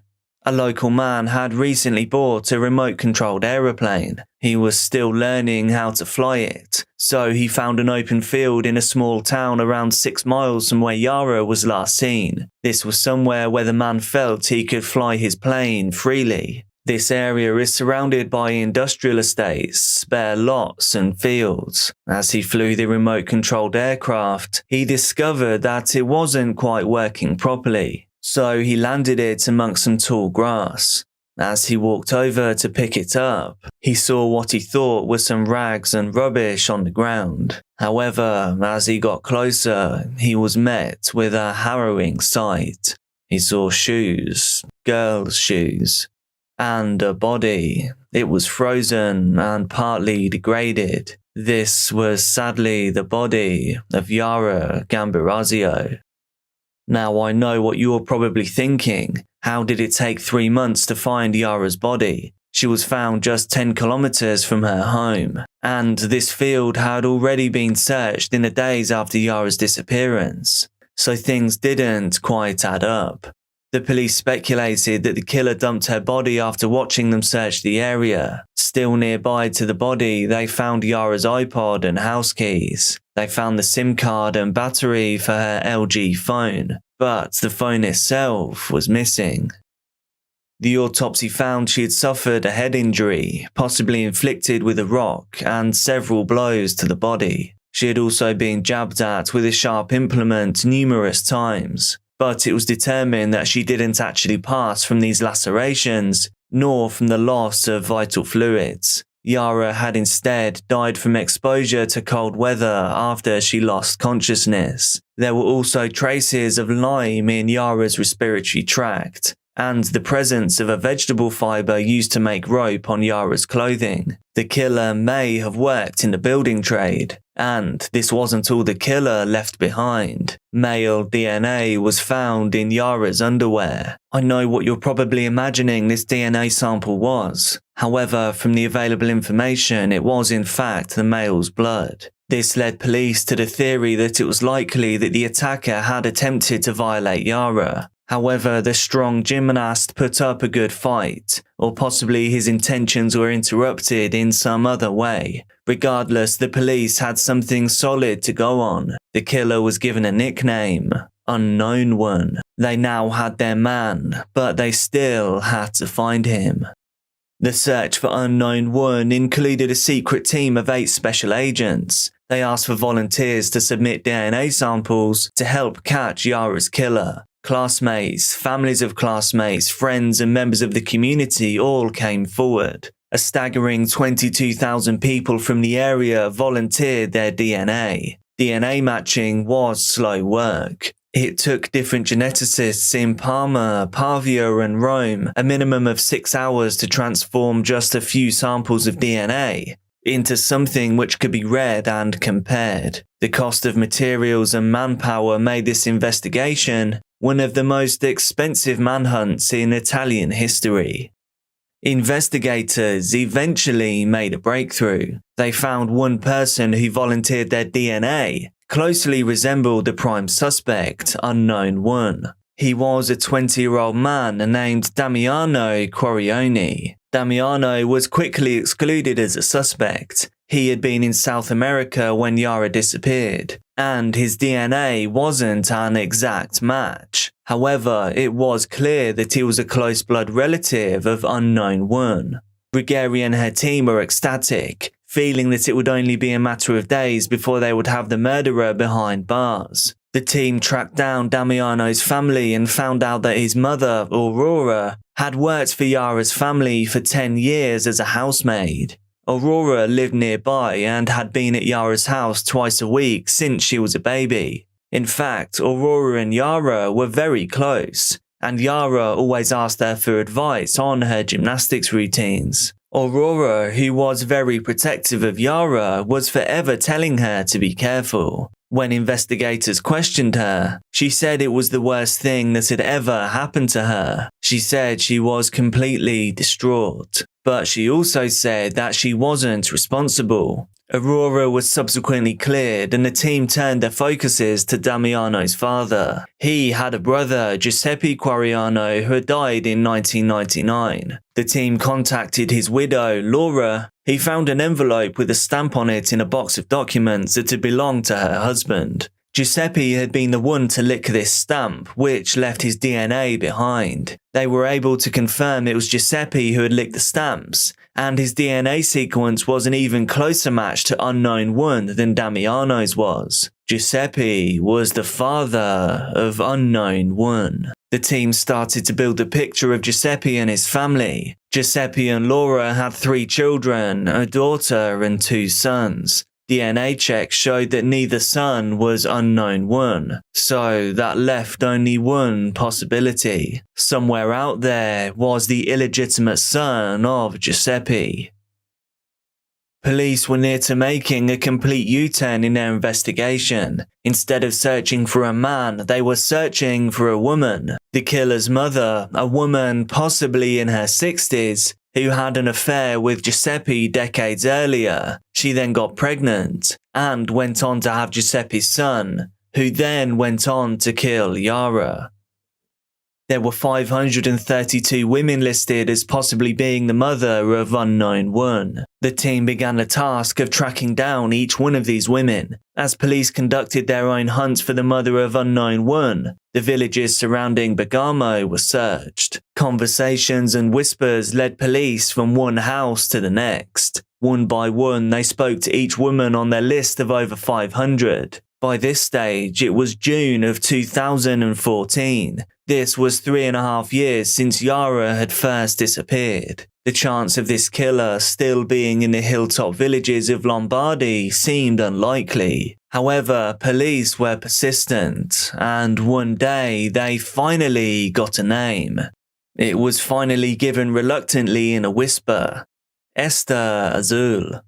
A local man had recently bought a remote-controlled aeroplane. He was still learning how to fly it, so he found an open field in a small town around 6 miles from where Yara was last seen. This was somewhere where the man felt he could fly his plane freely. This area is surrounded by industrial estates, spare lots and fields. As he flew the remote-controlled aircraft, he discovered that it wasn't quite working properly, so he landed it amongst some tall grass. As he walked over to pick it up, he saw what he thought were some rags and rubbish on the ground. However, as he got closer, he was met with a harrowing sight. He saw shoes, girls' shoes, and a body. It was frozen and partly degraded. This was sadly the body of Yara Gambarazio. Now I know what you're probably thinking. How did it take 3 months to find Yara's body? She was found just 10 kilometers from her home, and this field had already been searched in the days after Yara's disappearance. So things didn't quite add up. The police speculated that the killer dumped her body after watching them search the area. Still nearby to the body, they found Yara's iPod and house keys. They found the SIM card and battery for her LG phone, but the phone itself was missing. The autopsy found she had suffered a head injury, possibly inflicted with a rock, and several blows to the body. She had also been jabbed at with a sharp implement numerous times, but it was determined that she didn't actually pass from these lacerations, nor from the loss of vital fluids. Yara had instead died from exposure to cold weather after she lost consciousness. There were also traces of lime in Yara's respiratory tract, and the presence of a vegetable fibre used to make rope on Yara's clothing. The killer may have worked in the building trade, and this wasn't all the killer left behind. Male DNA was found in Yara's underwear. I know what you're probably imagining this DNA sample was. However, from the available information, it was in fact the male's blood. This led police to the theory that it was likely that the attacker had attempted to violate Yara. However, the strong gymnast put up a good fight, or possibly his intentions were interrupted in some other way. Regardless, the police had something solid to go on. The killer was given a nickname, Unknown One. They now had their man, but they still had to find him. The search for Unknown One included a secret team of 8 special agents. They asked for volunteers to submit DNA samples to help catch Yara's killer. Classmates, families of classmates, friends and members of the community all came forward. A staggering 22,000 people from the area volunteered their DNA. DNA matching was slow work. It took different geneticists in Parma, Pavia and Rome a minimum of 6 hours to transform just a few samples of DNA into something which could be read and compared. The cost of materials and manpower made this investigation one of the most expensive manhunts in Italian history. Investigators eventually made a breakthrough. They found one person who volunteered their DNA closely resembled the prime suspect, Unknown One. He was a 20-year-old man named Damiano Quarioni. Damiano was quickly excluded as a suspect. He had been in South America when Yara disappeared, and his DNA wasn't an exact match. However, it was clear that he was a close blood relative of Unknown One. Brigari and her team were ecstatic, feeling that it would only be a matter of days before they would have the murderer behind bars. The team tracked down Damiano's family and found out that his mother, Aurora, had worked for Yara's family for 10 years as a housemaid. Aurora lived nearby and had been at Yara's house twice a week since she was a baby. In fact, Aurora and Yara were very close, and Yara always asked her for advice on her gymnastics routines. Aurora, who was very protective of Yara, was forever telling her to be careful. When investigators questioned her, she said it was the worst thing that had ever happened to her. She said she was completely distraught, but she also said that she wasn't responsible. Aurora was subsequently cleared and the team turned their focuses to Damiano's father. He had a brother, Giuseppe Quariano, who had died in 1999. The team contacted his widow, Laura. He found an envelope with a stamp on it in a box of documents that had belonged to her husband. Giuseppe had been the one to lick this stamp, which left his DNA behind. They were able to confirm it was Giuseppe who had licked the stamps, and his DNA sequence was an even closer match to Unknown One than Damiano's was. Giuseppe was the father of Unknown One. The team started to build a picture of Giuseppe and his family. Giuseppe and Laura had 3 children, a daughter and 2 sons. DNA checks showed that neither son was Unknown One, so that left only one possibility. Somewhere out there was the illegitimate son of Giuseppe. Police were near to making a complete U-turn in their investigation. Instead of searching for a man, they were searching for a woman. The killer's mother, a woman possibly in her 60s, who had an affair with Giuseppe decades earlier. She then got pregnant and went on to have Giuseppe's son, who then went on to kill Yara. There were 532 women listed as possibly being the mother of Unknown One. The team began the task of tracking down each one of these women. As police conducted their own hunt for the mother of Unknown One, the villages surrounding Bergamo were searched. Conversations and whispers led police from one house to the next. One by one, they spoke to each woman on their list of over 500. By this stage, it was June of 2014. This was 3.5 years since Yara had first disappeared. The chance of this killer still being in the hilltop villages of Lombardy seemed unlikely. However, police were persistent, and one day they finally got a name. It was finally given reluctantly in a whisper: Esther Azul.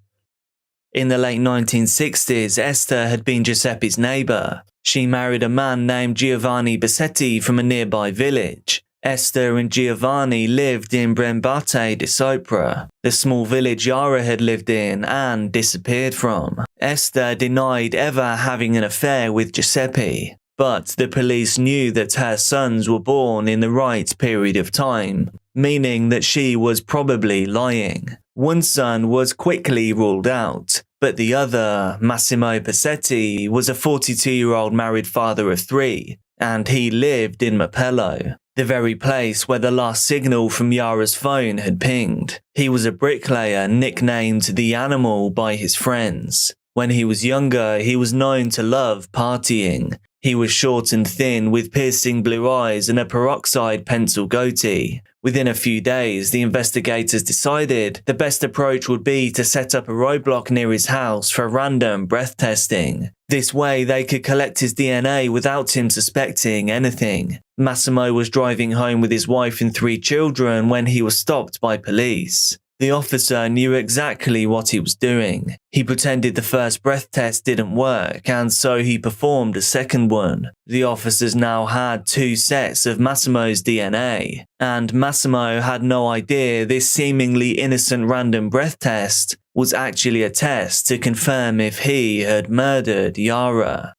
In the late 1960s, Esther had been Giuseppe's neighbour. She married a man named Giovanni Bassetti from a nearby village. Esther and Giovanni lived in Brembate di Sopra, the small village Yara had lived in and disappeared from. Esther denied ever having an affair with Giuseppe, but the police knew that her sons were born in the right period of time, meaning that she was probably lying. One son was quickly ruled out, but the other, Massimo Passetti, was a 42-year-old married father of 3, and he lived in Mapello, the very place where the last signal from Yara's phone had pinged. He was a bricklayer nicknamed the Animal by his friends. When he was younger, he was known to love partying. He was short and thin with piercing blue eyes and a peroxide pencil goatee. Within a few days, the investigators decided the best approach would be to set up a roadblock near his house for random breath testing. This way, they could collect his DNA without him suspecting anything. Massimo was driving home with his wife and 3 children when he was stopped by police. The officer knew exactly what he was doing. He pretended the first breath test didn't work, and so he performed a second one. The officers now had 2 sets of Massimo's DNA, and Massimo had no idea this seemingly innocent random breath test was actually a test to confirm if he had murdered Yara.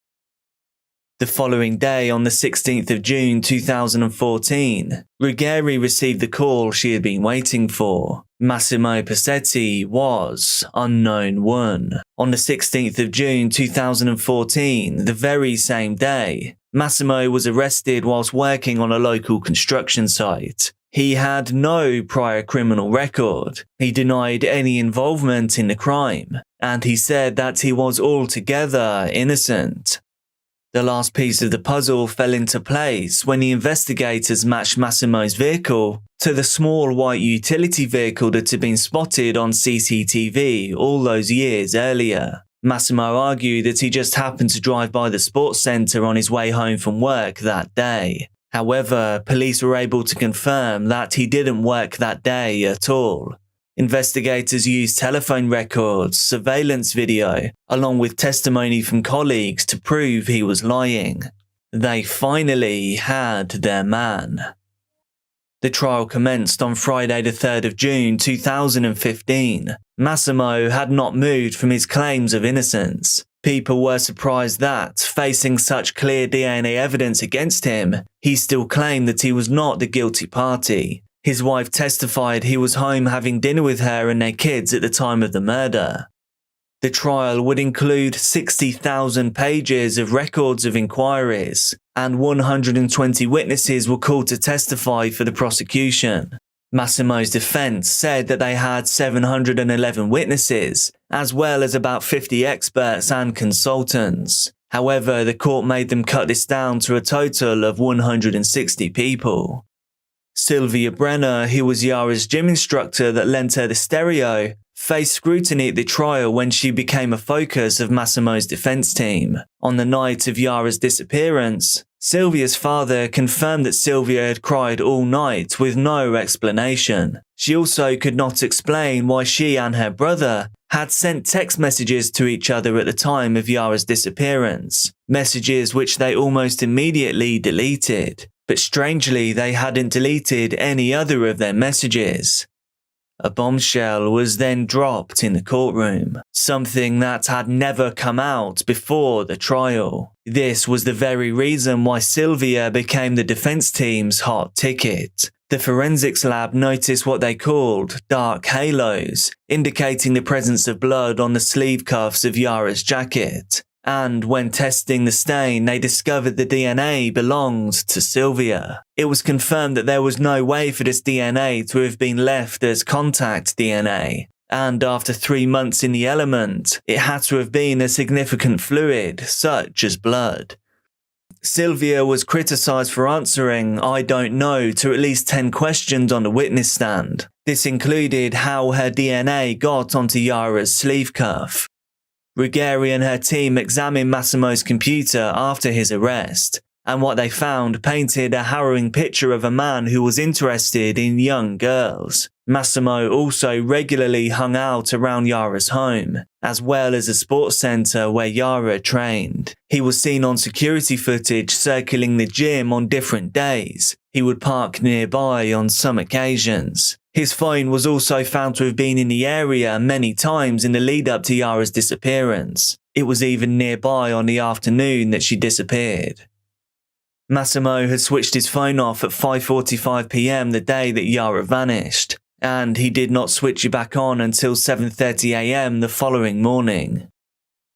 The following day, on the 16th of June 2014, Ruggeri received the call she had been waiting for. Massimo Passetti was Unknown One. On the 16th of June 2014, the very same day, Massimo was arrested whilst working on a local construction site. He had no prior criminal record. He denied any involvement in the crime, and he said that he was altogether innocent. The last piece of the puzzle fell into place when the investigators matched Massimo's vehicle to the small white utility vehicle that had been spotted on CCTV all those years earlier. Massimo argued that he just happened to drive by the sports centre on his way home from work that day. However, police were able to confirm that he didn't work that day at all. Investigators used telephone records, surveillance video, along with testimony from colleagues to prove he was lying. They finally had their man. The trial commenced on Friday the 3rd of June 2015. Massimo had not moved from his claims of innocence. People were surprised that, facing such clear DNA evidence against him, he still claimed that he was not the guilty party. His wife testified he was home having dinner with her and their kids at the time of the murder. The trial would include 60,000 pages of records of inquiries, and 120 witnesses were called to testify for the prosecution. Massimo's defense said that they had 711 witnesses, as well as about 50 experts and consultants. However, the court made them cut this down to a total of 160 people. Sylvia Brenner, who was Yara's gym instructor that lent her the stereo, faced scrutiny at the trial when she became a focus of Massimo's defense team. On the night of Yara's disappearance, Sylvia's father confirmed that Sylvia had cried all night with no explanation. She also could not explain why she and her brother had sent text messages to each other at the time of Yara's disappearance, messages which they almost immediately deleted. But strangely, they hadn't deleted any other of their messages. A bombshell was then dropped in the courtroom, something that had never come out before the trial. This was the very reason why Sylvia became the defense team's hot ticket. The forensics lab noticed what they called dark halos, indicating the presence of blood on the sleeve cuffs of Yara's jacket. And when testing the stain, they discovered the DNA belonged to Sylvia. It was confirmed that there was no way for this DNA to have been left as contact DNA. And after 3 months in the element, it had to have been a significant fluid, such as blood. Sylvia was criticised for answering "I don't know" to at least 10 questions on the witness stand. This included how her DNA got onto Yara's sleeve cuff. Ruggieri and her team examined Massimo's computer after his arrest, and what they found painted a harrowing picture of a man who was interested in young girls. Massimo also regularly hung out around Yara's home, as well as a sports centre where Yara trained. He was seen on security footage circling the gym on different days. He would park nearby on some occasions. His phone was also found to have been in the area many times in the lead up to Yara's disappearance. It was even nearby on the afternoon that she disappeared. Massimo had switched his phone off at 5:45 PM the day that Yara vanished, and he did not switch it back on until 7:30 AM the following morning.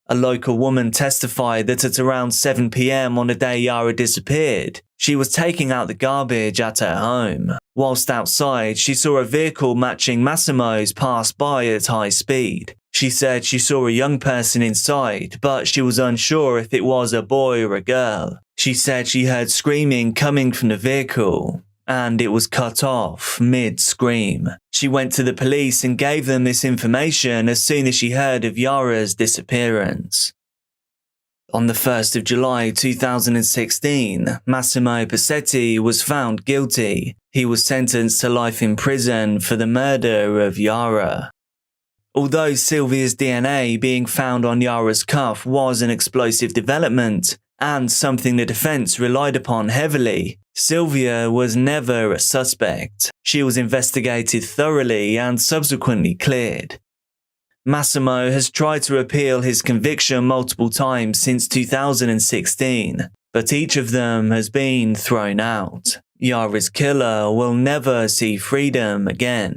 A local woman testified that at around 7 PM on the day Yara disappeared, she was taking out the garbage at her home. Whilst outside, she saw a vehicle matching Massimo's pass by at high speed. She said she saw a young person inside, but she was unsure if it was a boy or a girl. She said she heard screaming coming from the vehicle, and it was cut off mid-scream. She went to the police and gave them this information as soon as she heard of Yara's disappearance. On the 1st of July 2016, Massimo Passetti was found guilty. He was sentenced to life in prison for the murder of Yara. Although Sylvia's DNA being found on Yara's cuff was an explosive development, and something the defense relied upon heavily, Sylvia was never a suspect. She was investigated thoroughly and subsequently cleared. Massimo has tried to appeal his conviction multiple times since 2016, but each of them has been thrown out. Yara's killer will never see freedom again.